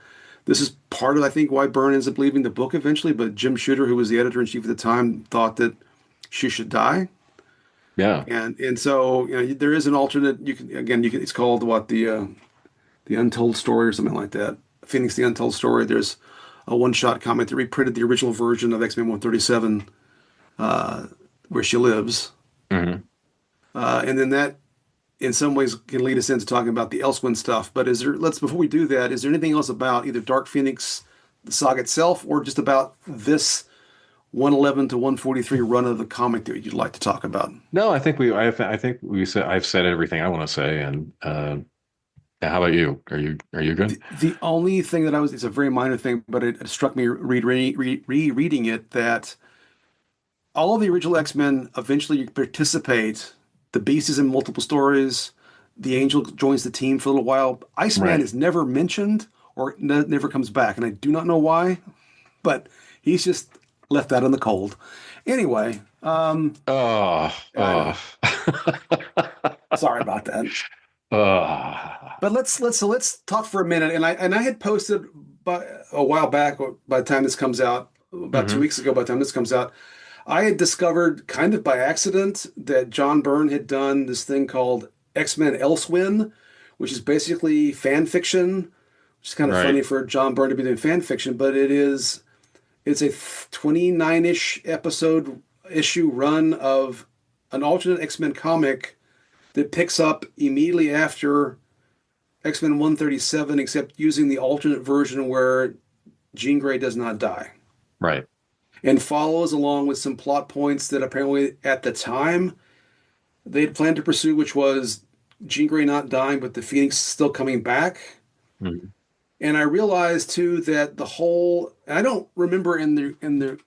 Speaker 1: this is part of I think why Byrne ends up leaving the book eventually. But Jim Shooter, who was the editor in chief at the time, thought that she should die,
Speaker 2: Yeah.
Speaker 1: and so there is an alternate. You can it's called what the Untold Story or something like that. Phoenix the Untold Story. There's a one shot comic that reprinted the original version of X-Men 137 where she lives.
Speaker 2: Hmm.
Speaker 1: And then that in some ways can lead us into talking about the Elsewind stuff. But let's before we do that, is there anything else about either Dark Phoenix, the saga itself, or just about this 111 to 143 run of the comic that you'd like to talk about?
Speaker 2: No, I think I've said everything I want to say. And how about you? Are you good?
Speaker 1: The only thing that it's a very minor thing, but it struck me rereading it that all of the original X-Men eventually participate. The Beast is in multiple stories. The Angel joins the team for a little while. Iceman
Speaker 2: Right.
Speaker 1: is never mentioned or never comes back, and I do not know why, but he's just left out in the cold. Anyway,
Speaker 2: Oh,
Speaker 1: I know.
Speaker 2: oh.
Speaker 1: Sorry about that.
Speaker 2: Oh.
Speaker 1: But let's talk for a minute. And I had posted by a while back. By the time this comes out, about two
Speaker 2: Hmm.
Speaker 1: weeks ago, by the time this comes out, I had discovered kind of by accident that John Byrne had done this thing called X-Men Elsewin, which is basically fan fiction, which is kind of
Speaker 2: Right.
Speaker 1: funny for John Byrne to be doing fan fiction, but it's a 29-ish episode issue run of an alternate X-Men comic that picks up immediately after X-Men 137, except using the alternate version where Jean Grey does not die.
Speaker 2: Right.
Speaker 1: and follows along with some plot points that apparently at the time they'd planned to pursue, which was Jean Grey not dying, but the Phoenix still coming back.
Speaker 2: Mhm.
Speaker 1: And I realized too that the whole, and I don't remember in the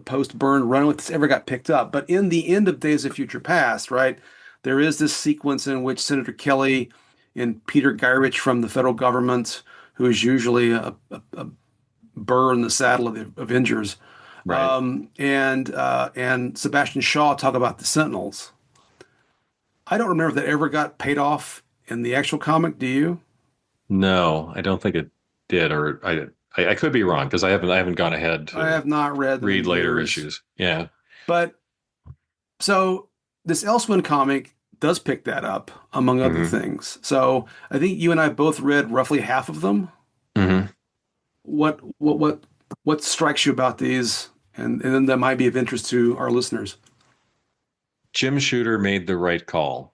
Speaker 1: post Byrne run if this ever got picked up, but in the end of Days of Future Past, right, there is this sequence in which Senator Kelly and Peter Gyrich from the federal government, who is usually a burr in the saddle of the Avengers,
Speaker 2: Right.
Speaker 1: and Sebastian Shaw talk about the Sentinels. I don't remember if that ever got paid off in the actual comic. Do you?
Speaker 2: No, I don't think it did, or I could be wrong because I haven't gone ahead
Speaker 1: I
Speaker 2: to
Speaker 1: have not read them in
Speaker 2: read later
Speaker 1: years.
Speaker 2: issues. Yeah.
Speaker 1: But so this Elsewind comic does pick that up, among other
Speaker 2: Hmm.
Speaker 1: things. So I think you and I both read roughly half of them.
Speaker 2: Hmm.
Speaker 1: What strikes you about these, and then that might be of interest to our listeners?
Speaker 2: Jim Shooter made the right call.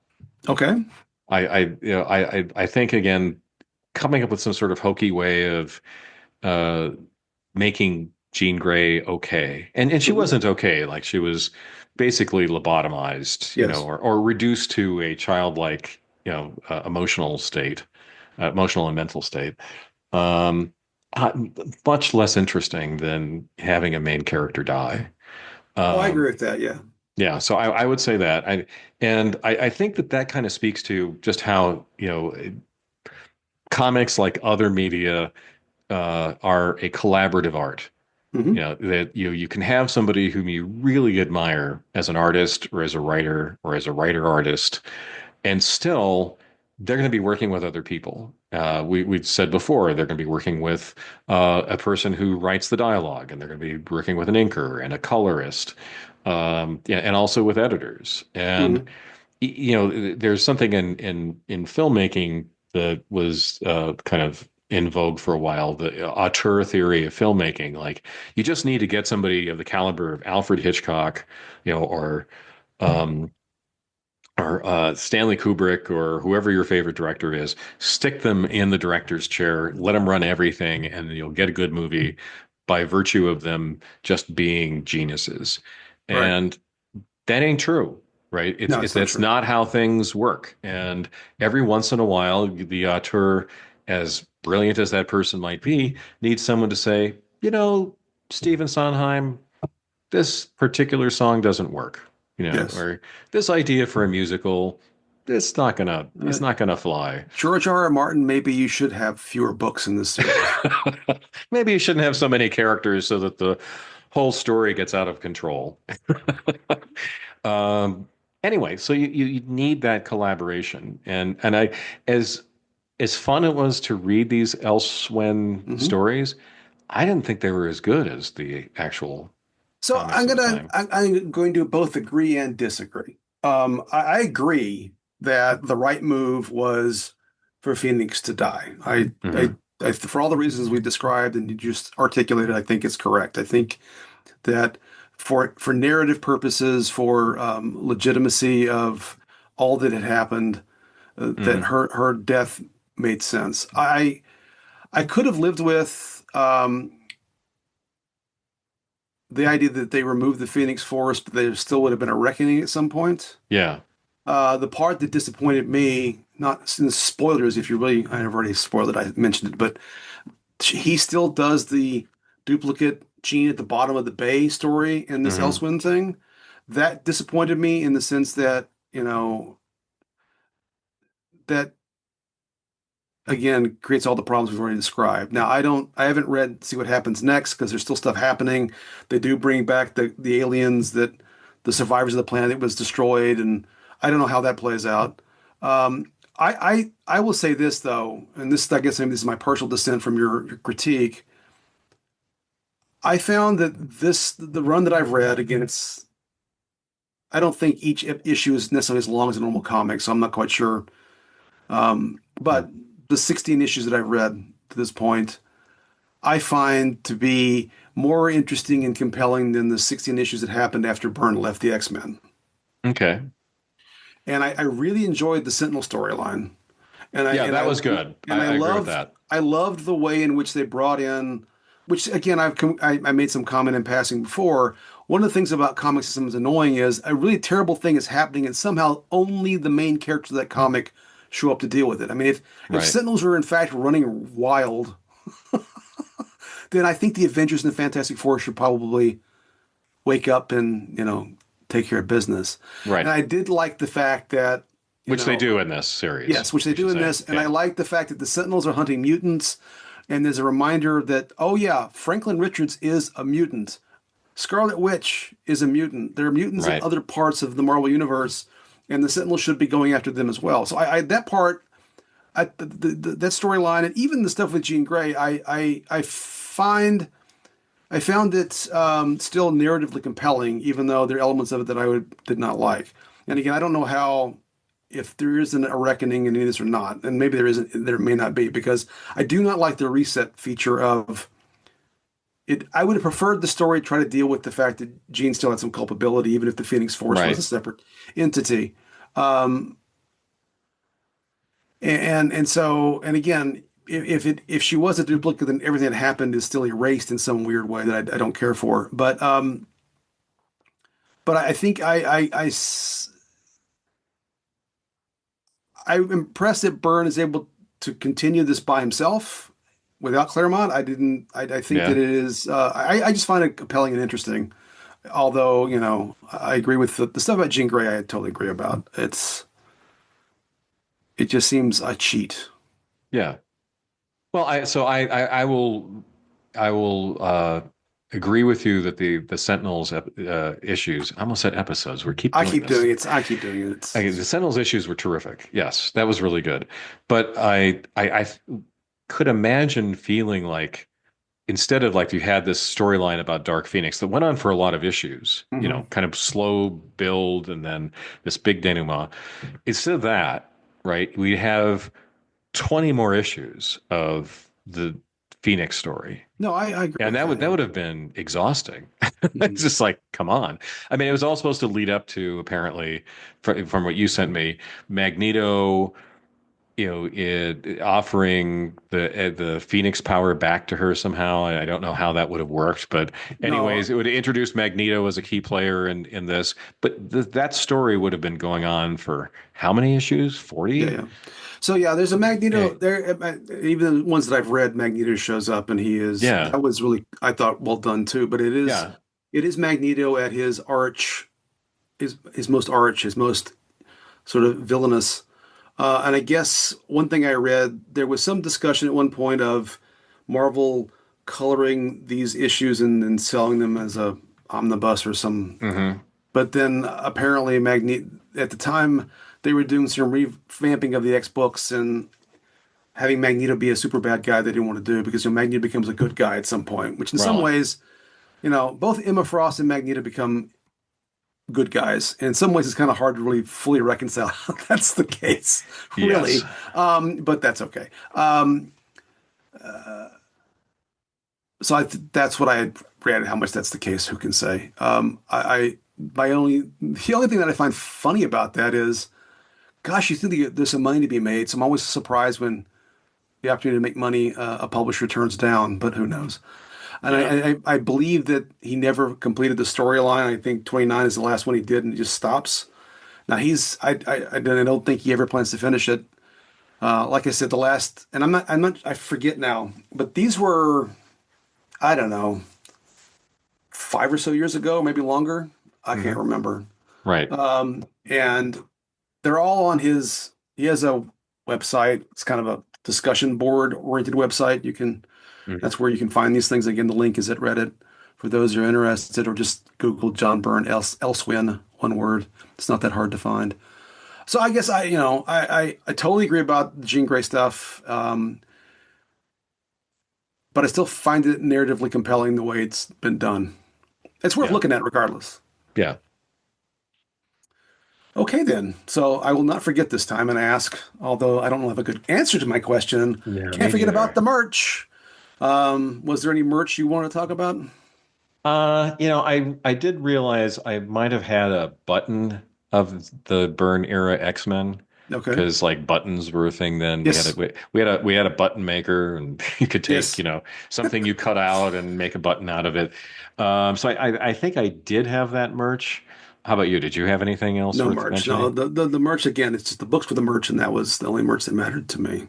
Speaker 1: Okay.
Speaker 2: I think again, coming up with some sort of hokey way of uh, making Jean Grey okay, and she
Speaker 1: Hmm.
Speaker 2: wasn't okay. Like she was basically lobotomized,
Speaker 1: Yes.
Speaker 2: or reduced to a childlike, emotional state, emotional and mental state. Um, uh, Much less interesting than having a main character die.
Speaker 1: Oh, I
Speaker 2: Um,
Speaker 1: agree with that. Yeah.
Speaker 2: yeah, so I would say that. I think that kind of speaks to just how, comics like other media are a collaborative art.
Speaker 1: Hmm.
Speaker 2: That you can have somebody whom you really admire as an artist or as a writer or as a writer artist, and still they're going to be working with other people. We said before they're going to be working with a person who writes the dialogue, and they're going to be working with an inker and a colorist, yeah, and also with editors. And
Speaker 1: Hmm.
Speaker 2: there's something in filmmaking that was kind of in vogue for a while, the auteur theory of filmmaking. Like you just need to get somebody of the caliber of Alfred Hitchcock, or um, Stanley Kubrick or whoever your favorite director is, stick them in the director's chair, let them run everything, and you'll get a good movie by virtue of them just being geniuses.
Speaker 1: Right.
Speaker 2: And that ain't true, right?
Speaker 1: No, it's not
Speaker 2: That's
Speaker 1: true.
Speaker 2: not how things work. And every once in a while, the auteur, as brilliant as that person might be, needs someone to say, Stephen Sondheim, this particular song doesn't work,
Speaker 1: Yes.
Speaker 2: or this idea for a musical, it's
Speaker 1: Uh,
Speaker 2: not gonna fly.
Speaker 1: George R. R. Martin, maybe you should have fewer books in this series.
Speaker 2: Maybe you shouldn't have so many characters so that the whole story gets out of control. Um, anyway, so you need that collaboration, and as as fun it was to read these Elsewhere
Speaker 1: Hmm.
Speaker 2: stories, I didn't think they were as good as the actual
Speaker 1: So
Speaker 2: comics of the time.
Speaker 1: I'm going to both agree and disagree. I agree that the right move was for Phoenix to die.
Speaker 2: Hmm.
Speaker 1: For all the reasons we described and you just articulated, I think it's correct. I think that for narrative purposes, for legitimacy of all that had happened, that
Speaker 2: Hmm.
Speaker 1: her death made sense. I could have lived with the idea that they removed the Phoenix Forest, but there still would have been a reckoning at some point.
Speaker 2: Yeah.
Speaker 1: The part that disappointed me, not in spoilers, if you really, I've already spoiled it, I mentioned it, but he still does the duplicate gene at the bottom of the bay story in this
Speaker 2: Hmm.
Speaker 1: Elsewhere thing. That disappointed me in the sense that, that again creates all the problems we've already described. Now I haven't read See What Happens Next because there's still stuff happening. They do bring back the aliens that the survivors of the planet was destroyed, and I don't know how that plays out. I will say this though, and this I guess maybe this is my partial dissent from your critique. I found that the run that I've read again, I don't think each issue is necessarily as long as a normal comic, so I'm not quite sure. But the 16 issues that I've read to this point, I find to be more interesting and compelling than the 16 issues that happened after Byrne left the X-Men.
Speaker 2: Okay.
Speaker 1: And I really enjoyed the Sentinel storyline. And I
Speaker 2: Yeah,
Speaker 1: and
Speaker 2: that
Speaker 1: I
Speaker 2: was good.
Speaker 1: and
Speaker 2: I agree with that.
Speaker 1: I loved the way in which they brought in which again, I made some comment in passing before. One of the things about comic systems annoying is a really terrible thing is happening, and somehow only the main characters of that comic show up to deal with it. I mean, if
Speaker 2: Right.
Speaker 1: Sentinels were in fact running wild, then I think the Avengers and the Fantastic Four should probably wake up and take care of business. And
Speaker 2: Right.
Speaker 1: I did like the fact that you
Speaker 2: Which they
Speaker 1: know
Speaker 2: do in this series,
Speaker 1: yes, which they
Speaker 2: we
Speaker 1: do
Speaker 2: should
Speaker 1: in
Speaker 2: say.
Speaker 1: this, and I
Speaker 2: Yeah.
Speaker 1: like the fact that the Sentinels are hunting mutants, and there's a reminder that oh yeah, Franklin Richards is a mutant. Scarlet Witch is a mutant. There are mutants in
Speaker 2: Right.
Speaker 1: other parts of the Marvel universe, and the Sentinels should be going after them as well. So I that part, that storyline, and even the stuff with Jean Grey, I found it still narratively compelling, even though there are elements of it that did not like. And again, I don't know how if there isn't a reckoning in this or not, and maybe there isn't, there may not be, because I do not like the reset feature of it. I would have preferred the story try to deal with the fact that Jean still had some culpability, even if the Phoenix Force was a
Speaker 2: Right.
Speaker 1: separate entity. Um, and again, if she was a duplicate, then everything that happened is still erased in some weird way that I don't care for. But I think I'm impressed that Byrne is able to continue this by himself without Claremont. I didn't. I think that
Speaker 2: Yeah.
Speaker 1: it is. I just find it compelling and interesting. Although I agree with the stuff about Jean Grey. I totally agree about. It just seems a cheat.
Speaker 2: Yeah. Well, I will agree with you that the Sentinels issues. I almost said episodes. We keep
Speaker 1: I
Speaker 2: doing
Speaker 1: keep
Speaker 2: this.
Speaker 1: doing it. I keep doing it.
Speaker 2: Okay, the Sentinels issues were terrific. Yes, that was really good. But I could imagine feeling like instead of like you had this storyline about Dark Phoenix that went on for a lot of issues,
Speaker 1: Mhm.
Speaker 2: kind of slow build and then this big denouement. Instead of that, right, we have 20 more issues of the Phoenix story.
Speaker 1: No, I agree
Speaker 2: And
Speaker 1: with
Speaker 2: that
Speaker 1: that.
Speaker 2: would have been exhausting. It's
Speaker 1: Mhm.
Speaker 2: just like, come on. I mean, it was all supposed to lead up to apparently, from what you sent me, Magneto, offering the Phoenix power back to her somehow. I don't know how that would have worked, but
Speaker 1: No,
Speaker 2: anyways, it would have introduced Magneto as a key player in this. But that story would have been going on for how many issues?
Speaker 1: yeah,
Speaker 2: 40?
Speaker 1: yeah. So yeah, there's a Magneto
Speaker 2: Eh,
Speaker 1: there. Even the ones that I've read, Magneto shows up, and
Speaker 2: yeah,
Speaker 1: that was really I thought well done too. But
Speaker 2: yeah,
Speaker 1: it is Magneto at his his most sort of villainous. And I guess one thing I read, there was some discussion at one point of Marvel coloring these issues and selling them as a omnibus or some.
Speaker 2: hmm,
Speaker 1: But then apparently Magneto at the time they were doing some revamping of the X books and having Magneto be a super bad guy they didn't want to do because Magneto becomes a good guy at some point, which in some
Speaker 2: really,
Speaker 1: ways, both Emma Frost and Magneto become good guys. And in some ways, it's kind of hard to really fully reconcile how that's the case,
Speaker 2: yes,
Speaker 1: really. But that's okay. So that's what I had read. How much that's the case, who can say? The only thing that I find funny about that is, gosh, you think there's some money to be made. So I'm always surprised when the opportunity to make money a publisher turns down. But who knows? And
Speaker 2: yeah,
Speaker 1: I believe that he never completed the storyline. I think 29 is the last one he did, and it just stops. Now I don't think he ever plans to finish it. Like I said, the last, and I forget now, but these were, I don't know, 5 or so years ago, maybe longer. I can't
Speaker 2: hmm,
Speaker 1: remember.
Speaker 2: right,
Speaker 1: And they're all on he has a website. It's kind of a discussion board oriented website.
Speaker 2: hmm,
Speaker 1: That's where you can find these things. Again, the link is at Reddit for those who are interested, or just Google John Byrne Elsewin, one word. It's not that hard to find. So I guess I totally agree about the Jean Grey stuff, but I still find it narratively compelling the way it's been done. It's worth
Speaker 2: yeah,
Speaker 1: looking at regardless.
Speaker 2: yeah.
Speaker 1: Okay, then. So I will not forget this time and ask, although I don't have a good answer to my question.
Speaker 2: No,
Speaker 1: Can't
Speaker 2: me
Speaker 1: forget about
Speaker 2: neither.
Speaker 1: the merch. Was there any merch you want to talk about?
Speaker 2: I did realize I might have had a button of the Byrne era X-Men.
Speaker 1: Okay.
Speaker 2: because like buttons were a thing then.
Speaker 1: Yes.
Speaker 2: We had a button maker, and you could take,
Speaker 1: Yes.
Speaker 2: something you cut out and make a button out of it. So I think I did have that merch. How about you? Did you have anything else
Speaker 1: No
Speaker 2: worth
Speaker 1: merch. No,
Speaker 2: mentioning?
Speaker 1: the merch again. It's just the books with the merch, and that was the only merch that mattered to me.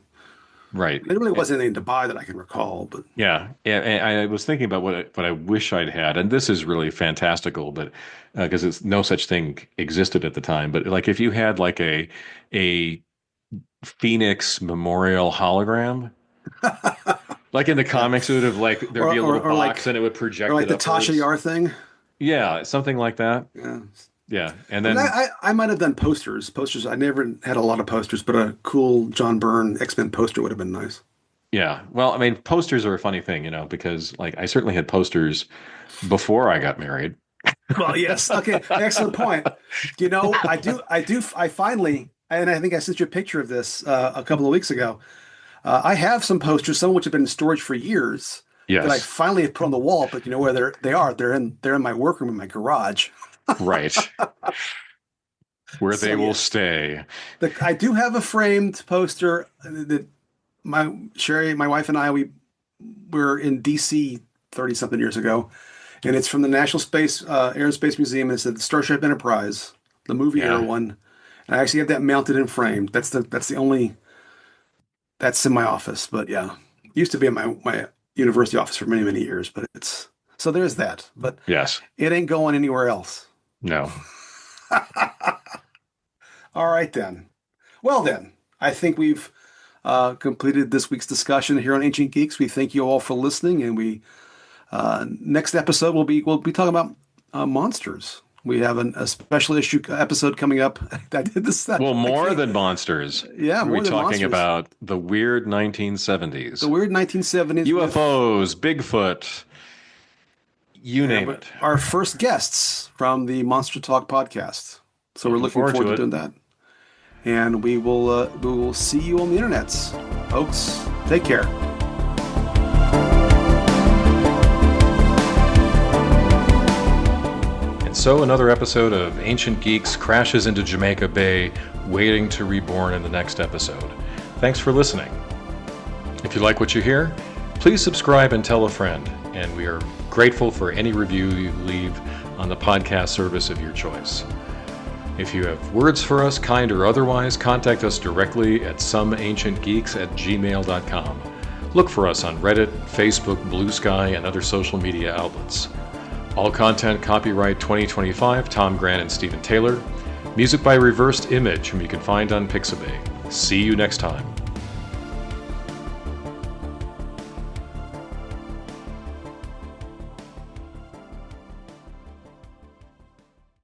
Speaker 2: Right.
Speaker 1: There really wasn't anything to buy that I can recall, but
Speaker 2: Yeah, yeah. And I was thinking about what I wish I'd had, and this is really fantastical, but because it's no such thing existed at the time. But like, if you had like a Phoenix Memorial hologram, like in the
Speaker 1: yeah,
Speaker 2: comics, it would have like there'd be a little box and it would
Speaker 1: or
Speaker 2: project
Speaker 1: like
Speaker 2: it
Speaker 1: the Tasha
Speaker 2: upwards.
Speaker 1: Yar thing.
Speaker 2: Yeah, something like that.
Speaker 1: Yeah.
Speaker 2: Yeah, and
Speaker 1: I mean,
Speaker 2: then
Speaker 1: I might have done posters. Posters. I never had a lot of posters, but a cool John Byrne X-Men poster would have been nice.
Speaker 2: yeah. Well, I mean, posters are a funny thing, because like I certainly had posters before I got married.
Speaker 1: Well, yes. Okay. Excellent point. I finally, and I think I sent you a picture of this a couple of weeks ago. I have some posters, some of which have been in storage for years, that I
Speaker 2: Yes,
Speaker 1: finally have put on the wall. But you know where they are? They're in my workroom in my garage.
Speaker 2: right. Where
Speaker 1: So
Speaker 2: they will
Speaker 1: yes,
Speaker 2: stay.
Speaker 1: I do have a framed poster that my wife and I, we were in DC 30 something years ago, and it's from the National Air and Space Museum. And it's the Starship Enterprise, the movie era
Speaker 2: Yeah.
Speaker 1: one. And I actually have that mounted and framed. That's the only that's in my office. But yeah, it used to be in my university office for many years. But it's so there's that. But
Speaker 2: Yes.
Speaker 1: it ain't going anywhere else.
Speaker 2: No.
Speaker 1: All right then. Well then, I think we've completed this week's discussion here on Ancient Geeks. We thank you all for listening, and we next episode we'll be talking about monsters. We have a special issue episode coming up. I did this.
Speaker 2: Well,
Speaker 1: I
Speaker 2: more
Speaker 1: can't.
Speaker 2: than monsters.
Speaker 1: Yeah,
Speaker 2: Are we
Speaker 1: more than
Speaker 2: talking
Speaker 1: monsters.
Speaker 2: about the weird
Speaker 1: The
Speaker 2: 1970s?
Speaker 1: weird 1970s with
Speaker 2: UFOs, Bigfoot, you name
Speaker 1: with
Speaker 2: it.
Speaker 1: our first guests from the Monster Talk podcast. So we're
Speaker 2: Looking
Speaker 1: looking
Speaker 2: forward
Speaker 1: forward
Speaker 2: to
Speaker 1: to
Speaker 2: it.
Speaker 1: doing that. And we will see you on the internets, folks. Take care.
Speaker 2: And so another episode of Ancient Geeks crashes into Jamaica Bay, waiting to reborn in the next episode. Thanks for listening. If you like what you hear, please subscribe and tell a friend. And we are grateful for any review you leave on the podcast service of your choice. If you have words for us, kind or otherwise, contact us directly at someancientgeeks@gmail.com. Look for us on Reddit, Facebook, Blue Sky, and other social media outlets. All content copyright 2025, Tom Grant and Stephen Taylor. Music by Reversed Image, whom you can find on Pixabay. See you next time.